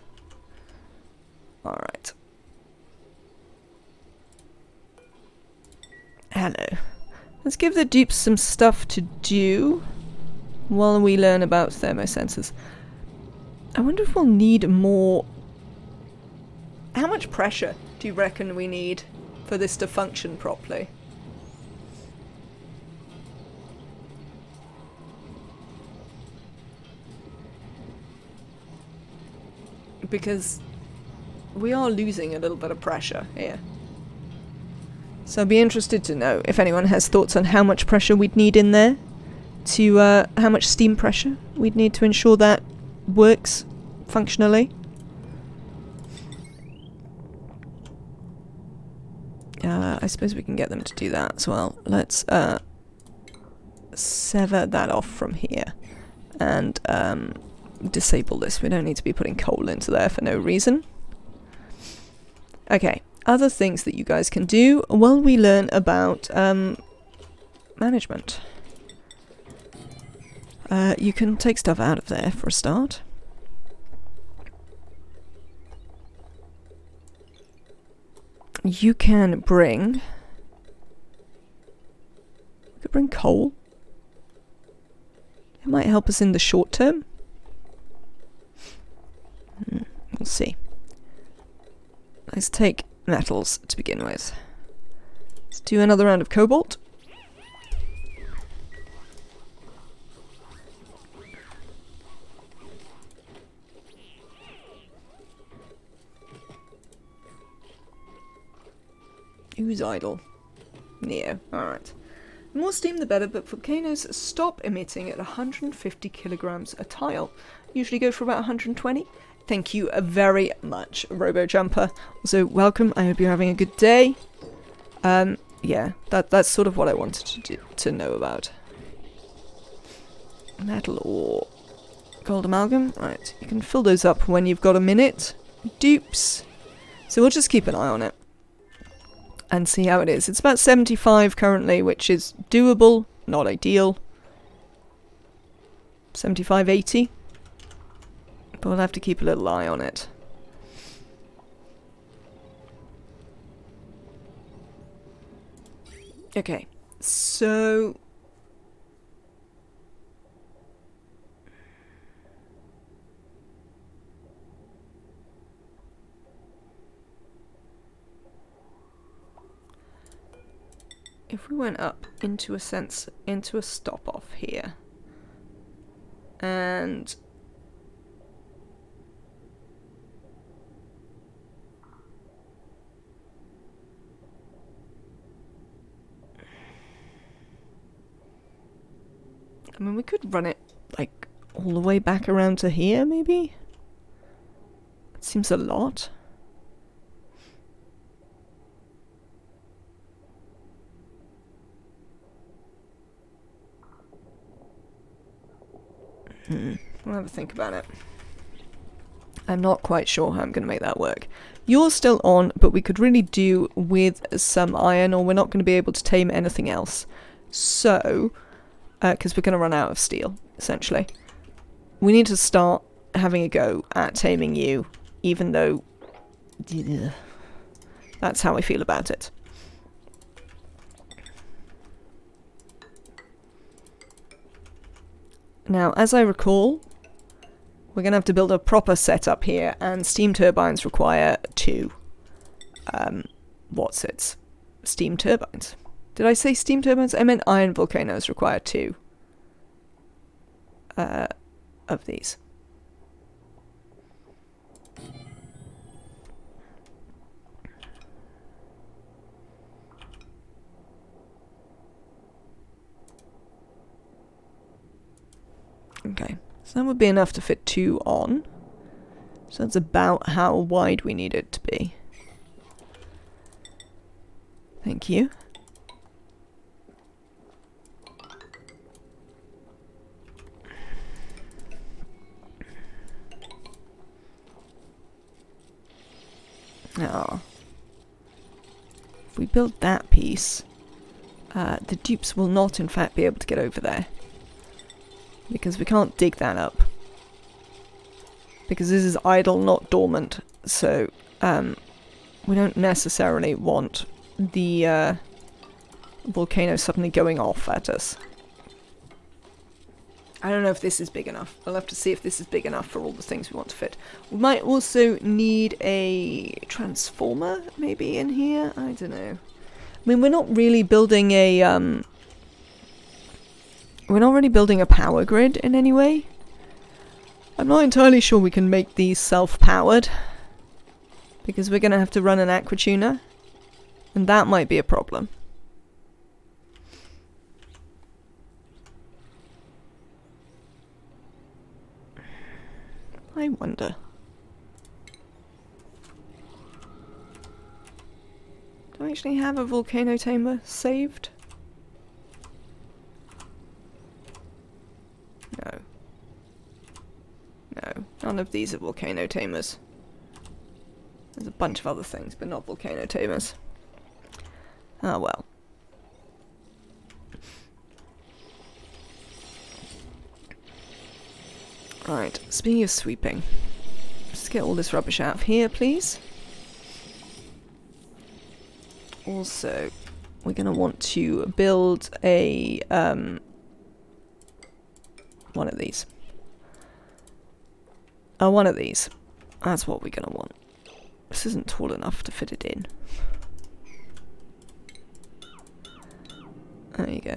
Alright. Hello. Let's give the dupes some stuff to do while we learn about thermosensors. I wonder if we'll need more... How much pressure do you reckon we need for this to function properly? because we are losing a little bit of pressure here. So I'd be interested to know if anyone has thoughts on how much pressure we'd need in there, to how much steam pressure we'd need to ensure that works functionally. I suppose we can get them to do that as well. Let's sever that off from here and disable this. We don't need to be putting coal into there for no reason. Okay, other things that you guys can do while we learn about management. You can take stuff out of there for a start. You can bring... We could bring coal. It might help us in the short term. We'll see. Let's take metals to begin with. Let's do another round of cobalt. Who's idle? Neo. Alright. The more steam the better, but volcanoes stop emitting at 150 kilograms a tile. Usually go for about 120. Thank you very much, RoboJumper. Also, welcome. I hope you're having a good day. Yeah, that's sort of what I wanted to know about. Metal ore. Gold amalgam. Right, you can fill those up when you've got a minute. Dupes. So we'll just keep an eye on it and see how it is. It's about 75 currently, which is doable, not ideal. 75, 80. But we'll have to keep a little eye on it. Okay, so... if we went up into a stop off here, and I mean, we could run it like all the way back around to here, maybe? It seems a lot. We'll have a think about it. I'm not quite sure how I'm going to make that work. You're still on, but we could really do with some iron, or we're not going to be able to tame anything else. So, because we're going to run out of steel, essentially. We need to start having a go at taming you, even though... that's how I feel about it. Now, as I recall, we're going to have to build a proper setup here, and steam turbines require 2. Steam turbines. Did I say steam turbines? I meant iron volcanoes require 2 of these. Okay, so that would be enough to fit 2 on. So that's about how wide we need it to be. Thank you. Oh. If we build that piece, the dupes will not in fact be able to get over there. Because we can't dig that up. Because this is idle, not dormant. So, we don't necessarily want the volcano suddenly going off at us. I don't know if this is big enough. I'll have to see if this is big enough for all the things we want to fit. We might also need a transformer, maybe, in here? I don't know. I mean, we're not really building a, we're not really building a power grid in any way. I'm not entirely sure we can make these self-powered, because we're going to have to run an aquatuner, and that might be a problem. I wonder. Do I actually have a volcano tamer saved? No. No, none of these are volcano tamers. There's a bunch of other things, but not volcano tamers. Ah well. Right, speaking of sweeping, let's get all this rubbish out of here, please. Also, we're going to want to build a, one of these. One of these. That's what we're going to want. This isn't tall enough to fit it in. There you go.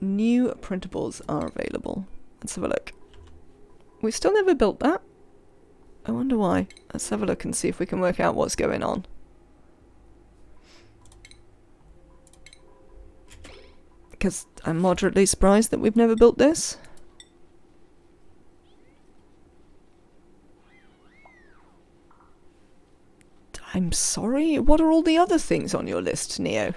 New printables are available. Let's have a look. We've still never built that. I wonder why. Let's have a look and see if we can work out what's going on. Because I'm moderately surprised that we've never built this. I'm sorry? What are all the other things on your list, Neo?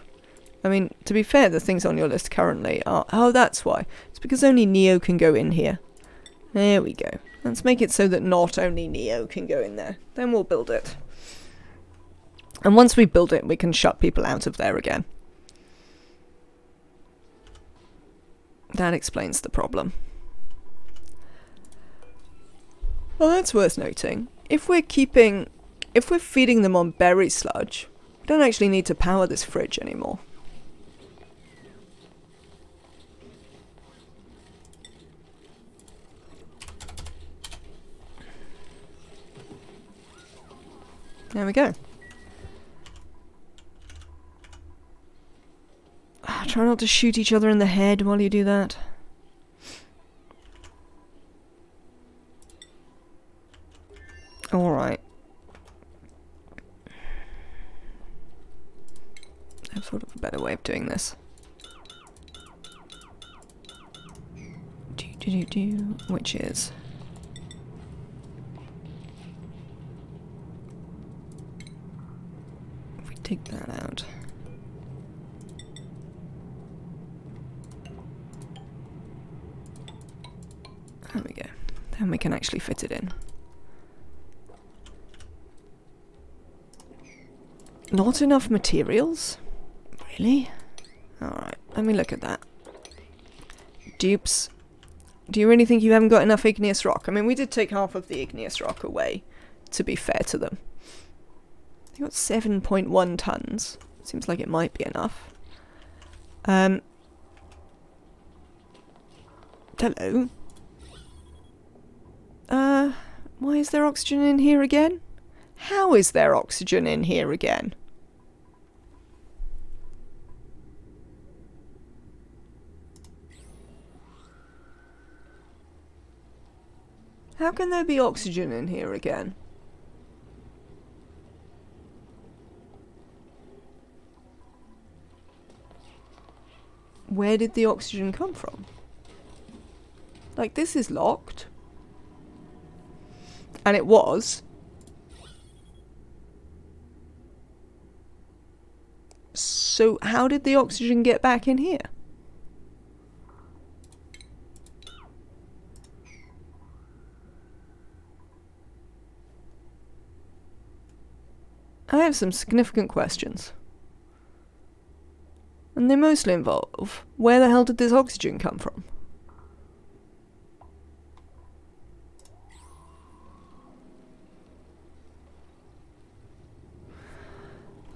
I mean, to be fair, the things on your list currently are... Oh, that's why. It's because only Neo can go in here. There we go. Let's make it so that not only Neo can go in there. Then we'll build it. And once we build it, we can shut people out of there again. That explains the problem. Well, that's worth noting. If we're feeding them on berry sludge, we don't actually need to power this fridge anymore. There we go. Try not to shoot each other in the head while you do that. Alright. I've thought of a better way of doing this. Which is... if we take that out... there we go. Then we can actually fit it in. Not enough materials? Really? Alright, let me look at that. Dupes. Do you really think you haven't got enough igneous rock? I mean, we did take half of the igneous rock away, to be fair to them. They got 7.1 tons. Seems like it might be enough. Hello? Why is there oxygen in here again? How is there oxygen in here again? How can there be oxygen in here again? Where did the oxygen come from? Like, this is locked. And it was. So how did the oxygen get back in here? I have some significant questions. And they mostly involve, where the hell did this oxygen come from?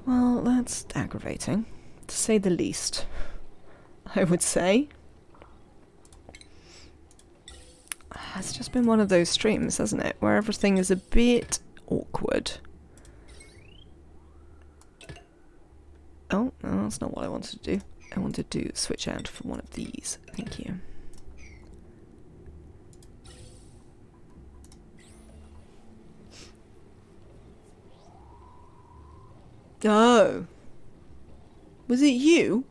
Well, that's aggravating, to say the least, I would say. It's just been one of those streams, hasn't it, where everything is a bit awkward. Oh, no, that's not what I wanted to do. I wanted to switch out for one of these. Thank you. Oh. Was it you?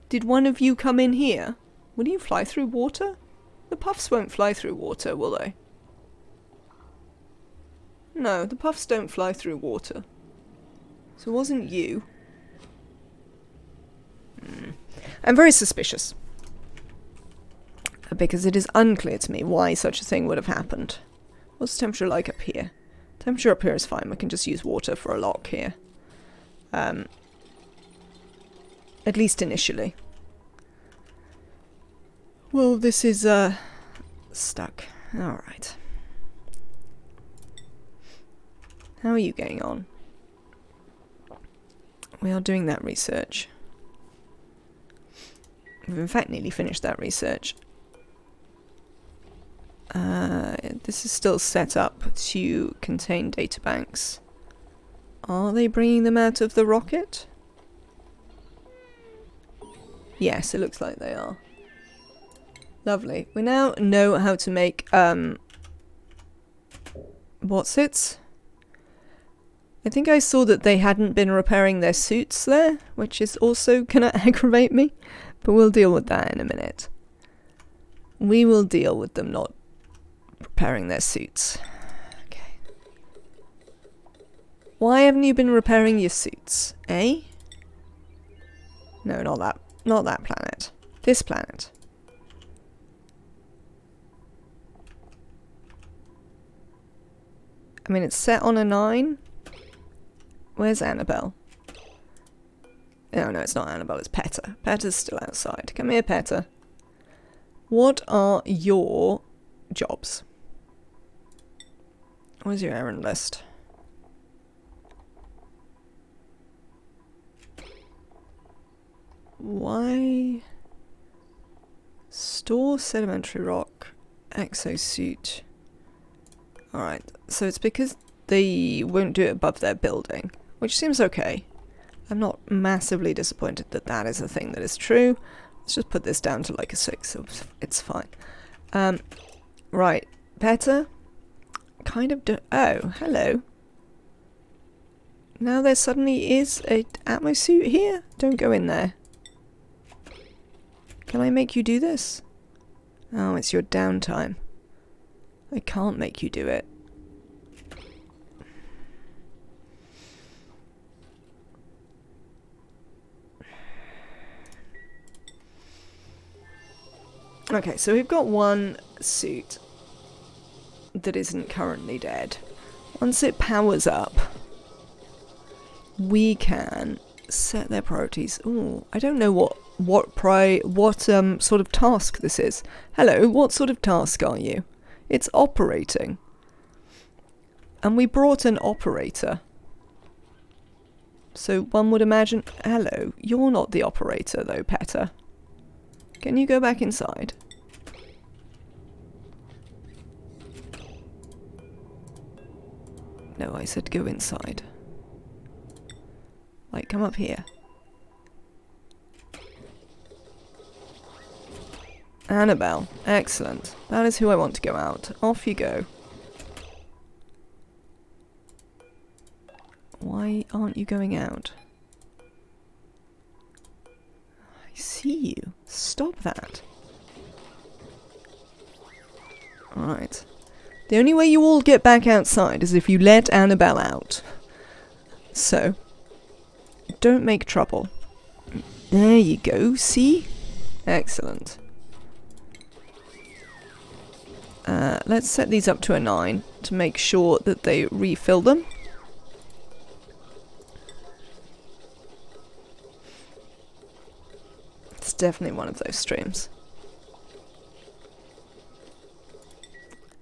Did one of you come in here? Will you fly through water? The puffs won't fly through water, will they? No, the puffs don't fly through water. So it wasn't you. I'm very suspicious. Because it is unclear to me why such a thing would have happened. What's the temperature like up here? Temperature up here is fine. We can just use water for a lock here. At least initially. Well, this is, stuck. Alright. How are you getting on? We are doing that research. We've in fact nearly finished that research. This is still set up to contain databanks. Are they bringing them out of the rocket? Yes, it looks like they are. Lovely. We now know how to make, what's it? I think I saw that they hadn't been repairing their suits there, which is also gonna aggravate me. But we'll deal with that in a minute. We will deal with them not repairing their suits. Okay. Why haven't you been repairing your suits, eh? No, not that. Not that planet. This planet. I mean, it's set on a 9. Where's Annabelle? Oh, no, it's not Annabelle, it's Petter. Petter's still outside. Come here, Petter. What are your jobs? Where's your errand list? Why? Store sedimentary rock. Exosuit. Alright, so it's because they won't do it above their building, which seems okay. I'm not massively disappointed that that is a thing that is true. Let's just put this down to like a 6, so it's fine. Right, Petter. Kind of oh, hello. Now there suddenly is a atmo suit here? Don't go in there. Can I make you do this? Oh, it's your downtime. I can't make you do it. Okay, so we've got one suit that isn't currently dead. Once it powers up, we can set their priorities. Ooh, I don't know what sort of task this is. Hello, what sort of task are you? It's operating. And we brought an operator. So one would imagine... Hello, you're not the operator though, Petter. Can you go back inside? No, I said go inside. Like, come up here. Annabelle. Excellent. That is who I want to go out. Off you go. Why aren't you going out? I see you. Stop that. Alright. The only way you all get back outside is if you let Annabelle out. So, don't make trouble. There you go, see? Excellent. Let's set these up to a 9 to make sure that they refill them. It's definitely one of those streams.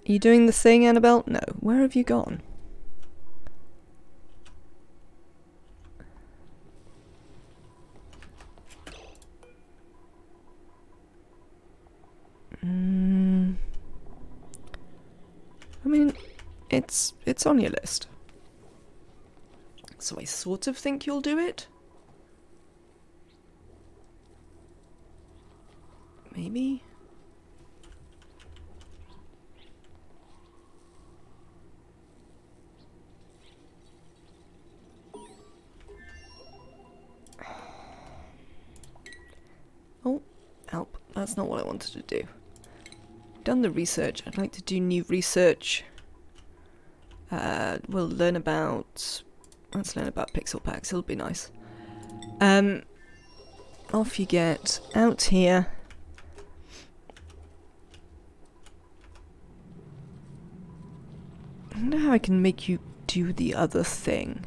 Are you doing the thing, Annabelle? No. Where have you gone? I mean, it's on your list. So I sort of think you'll do it. Maybe? that's not what I wanted to do. Done the research. I'd like to do new research. We'll learn about... Let's learn about pixel packs. It'll be nice. Off you get. Out here. I wonder how I can make you do the other thing.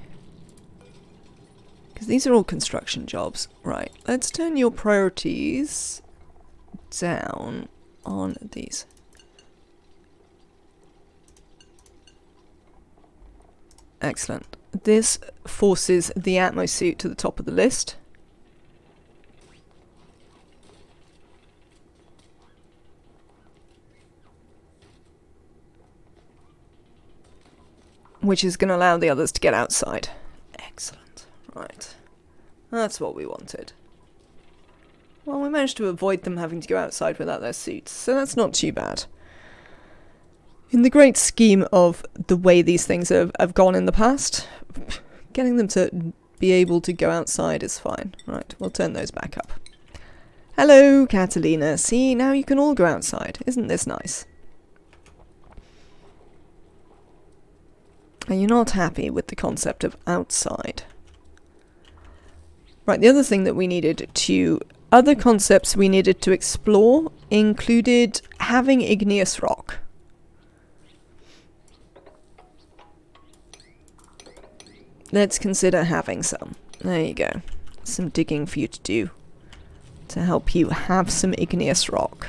Because these are all construction jobs. Right, let's turn your priorities down on these. Excellent. This forces the Atmo suit to the top of the list. Which is going to allow the others to get outside. Excellent. Right. That's what we wanted. Well, we managed to avoid them having to go outside without their suits, so that's not too bad. In the great scheme of the way these things have gone in the past, getting them to be able to go outside is fine. Right, we'll turn those back up. Hello, Catalina. See, now you can all go outside. Isn't this nice? Are you not happy with the concept of outside? Right, the other thing that we needed to... Other concepts we needed to explore included having igneous rock. Let's consider having some. There you go. Some digging for you to do. To help you have some igneous rock.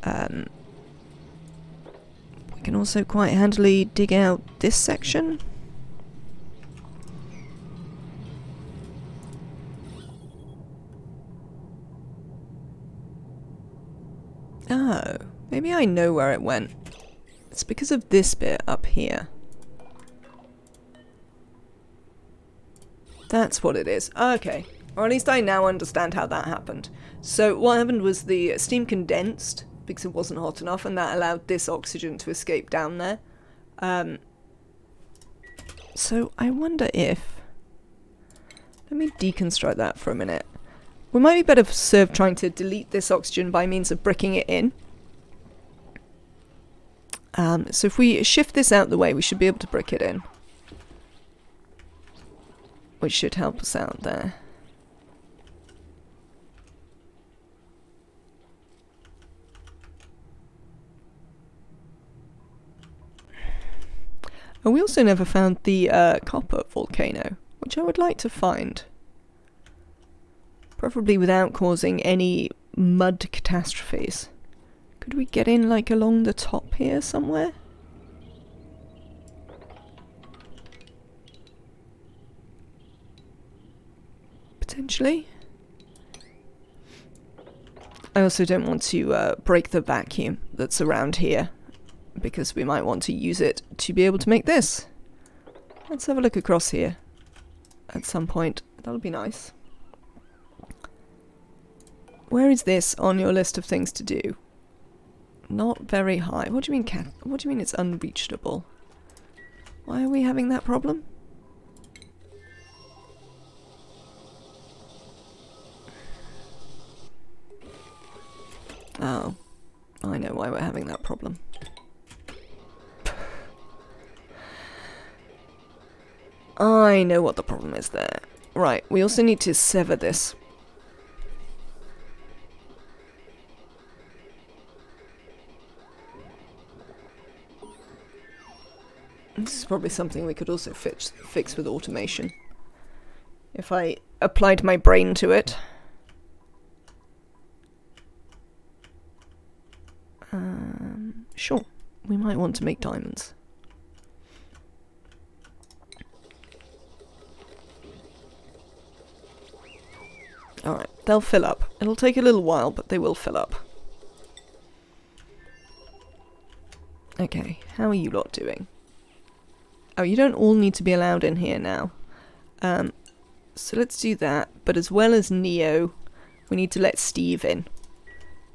We can also quite handily dig out this section. Oh, maybe I know where it went. It's because of this bit up here. That's what it is. Okay. Or at least I now understand how that happened. So what happened was the steam condensed because it wasn't hot enough, and that allowed this oxygen to escape down there. So I wonder if... Let me deconstruct that for a minute. We might be better served trying to delete this oxygen by means of bricking it in. So if we shift this out the way, we should be able to brick it in. Which should help us out there. And we also never found the copper volcano, which I would like to find. Preferably without causing any mud catastrophes. Could we get in, like, along the top here somewhere? Potentially. I also don't want to break the vacuum that's around here, because we might want to use it to be able to make this. Let's have a look across here at some point. That'll be nice. Where is this on your list of things to do? Not very high. What do you mean, what do you mean it's unreachable? Why are we having that problem? Oh, I know why we're having that problem. I know what the problem is there. Right, we also need to sever this. This is probably something we could also fix with automation. If I applied my brain to it. Sure, we might want to make diamonds. Alright, they'll fill up. It'll take a little while, but they will fill up. Okay, how are you lot doing? Oh, you don't all need to be allowed in here now. So let's do that, but as well as Neo, we need to let Steve in.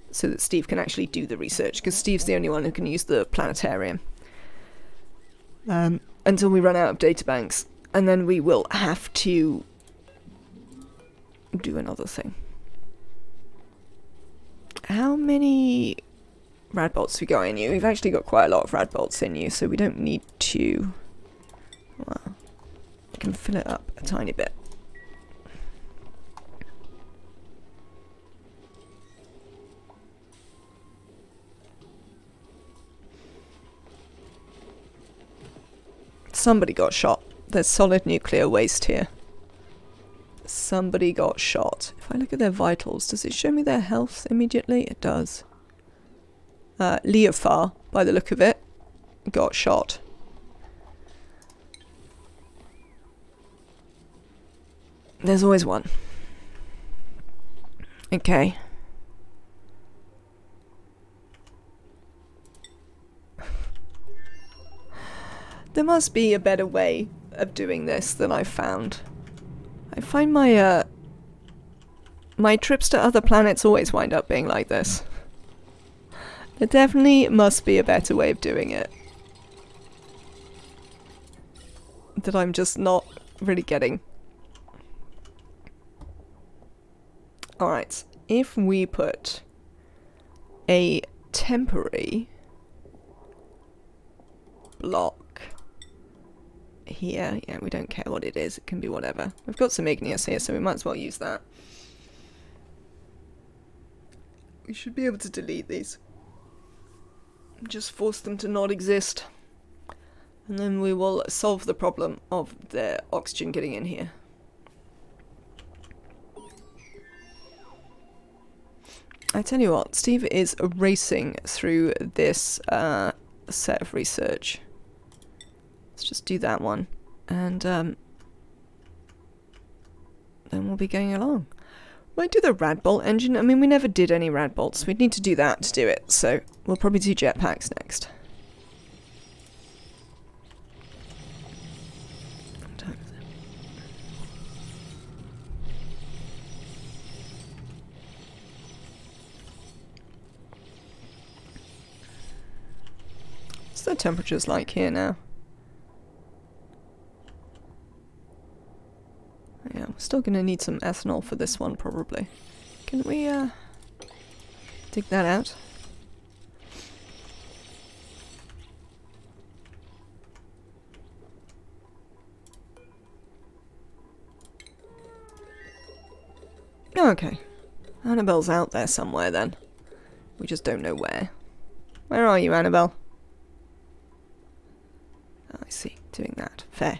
So that Steve can actually do the research, because Steve's the only one who can use the planetarium. Until we run out of databanks, and then we will have to do another thing. How many rad bolts have we got in you? We've actually got quite a lot of rad bolts in you, so we don't need to... Well, I can fill it up a tiny bit. Somebody got shot. There's solid nuclear waste here. Somebody got shot. If I look at their vitals, does it show me their health immediately? It does. Leofar, by the look of it, got shot. There's always one. Okay. There must be a better way of doing this than I've found. I find my, my trips to other planets always wind up being like this. There definitely must be a better way of doing it. That I'm just not really getting. Alright, if we put a temporary block here, yeah, we don't care what it is, it can be whatever. We've got some igneous here, so we might as well use that. We should be able to delete these. Just force them to not exist. And then we will solve the problem of the oxygen getting in here. I tell you what, Steve is racing through this set of research. Let's just do that one, and then we'll be going along. Might do the rad bolt engine. I mean, we never did any rad bolts. We'd need to do that to do it, so we'll probably do jetpacks next. What's the temperatures like here now? Yeah, we're still gonna need some ethanol for this one, probably. Can we, dig that out? Okay. Annabelle's out there somewhere, then. We just don't know where. Where are you, Annabelle? Oh, I see. Doing that. Fair.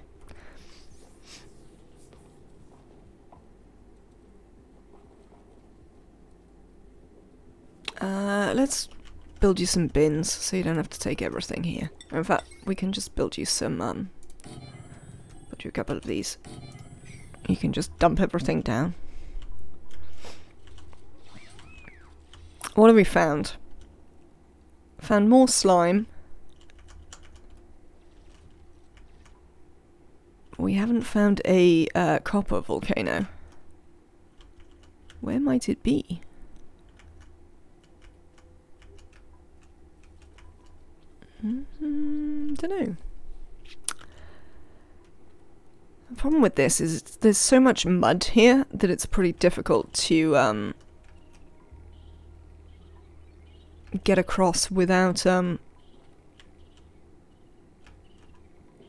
Let's build you some bins so you don't have to take everything here. In fact, we can just build you some, build you a couple of these. You can just dump everything down. What have we found? Found more slime. We haven't found a copper volcano. Where might it be? Dunno. The problem with this is there's so much mud here that it's pretty difficult to get across without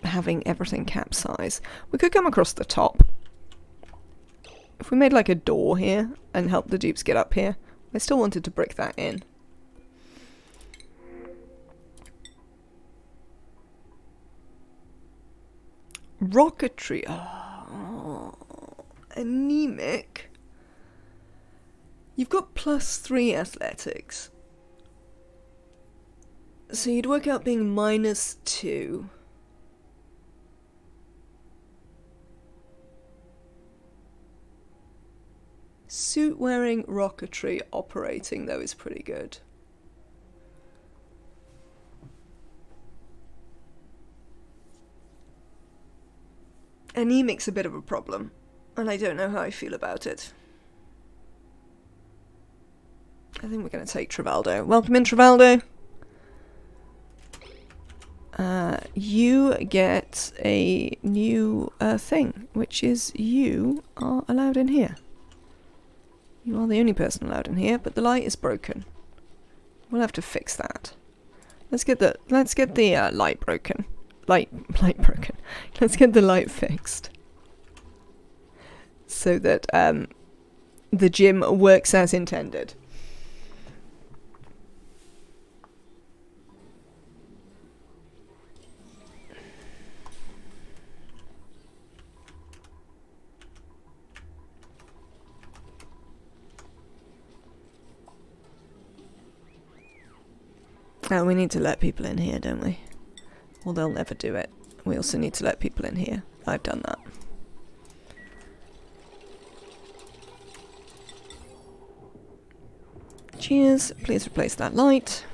having everything capsize. We could come across the top. If we made like a door here and helped the dupes get up here, I still wanted to brick that in. Rocketry. Oh, anemic. You've got +3 athletics. So you'd work out being -2. Suit wearing rocketry operating though is pretty good. Anemic's a bit of a problem, and I don't know how I feel about it. I think we're going to take Travaldo. Welcome in, Travaldo. You get a new thing, which is you are allowed in here. You are the only person allowed in here, but the light is broken. We'll have to fix that. Let's get the light broken. Light broken. Let's get the light fixed. So that the gym works as intended. Oh, we need to let people in here, don't we? Or they'll never do it. We also need to let people in here. I've done that. Cheers. Please replace that light.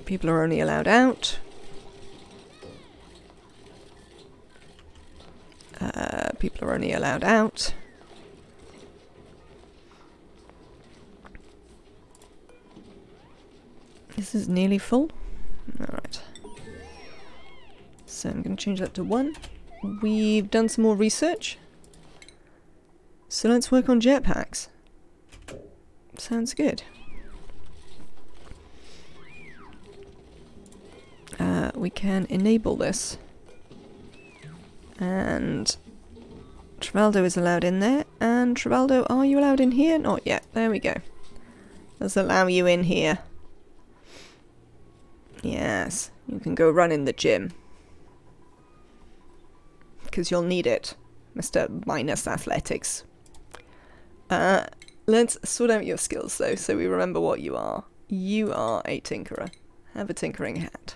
People are only allowed out. People are only allowed out. This is nearly full. Alright. So I'm going to change that to 1. We've done some more research. So let's work on jetpacks. Sounds good. We can enable this. And Travaldo is allowed in there. And Travaldo, are you allowed in here? Not yet. There we go. Let's allow you in here. Yes, you can go run in the gym. Because you'll need it, Mr. Minus Athletics. Let's sort out your skills, though, so we remember what you are. You are a tinkerer. Have a tinkering hat.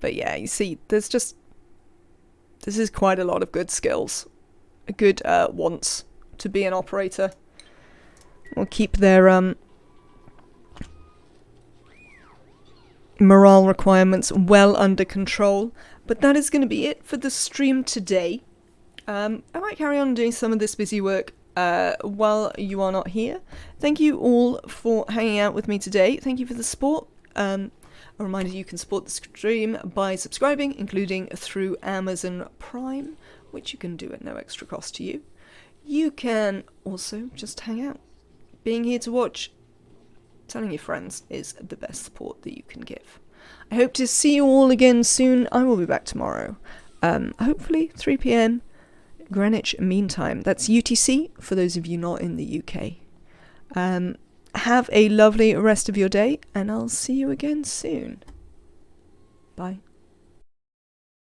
But yeah, you see, there's just... This is quite a lot of good skills. Good wants to be an operator. We'll keep their morale requirements well under control. But that is going to be it for the stream today. I might carry on doing some of this busy work while you are not here. Thank you all for hanging out with me today. Thank you for the support. A reminder, you can support the stream by subscribing, including through Amazon Prime, which you can do at no extra cost to you. You can also just hang out. Being here to watch, telling your friends is the best support that you can give. I hope to see you all again soon. I will be back tomorrow. Hopefully 3 p.m. Greenwich Mean Time. That's UTC for those of you not in the UK. Have a lovely rest of your day, and I'll see you again soon. Bye.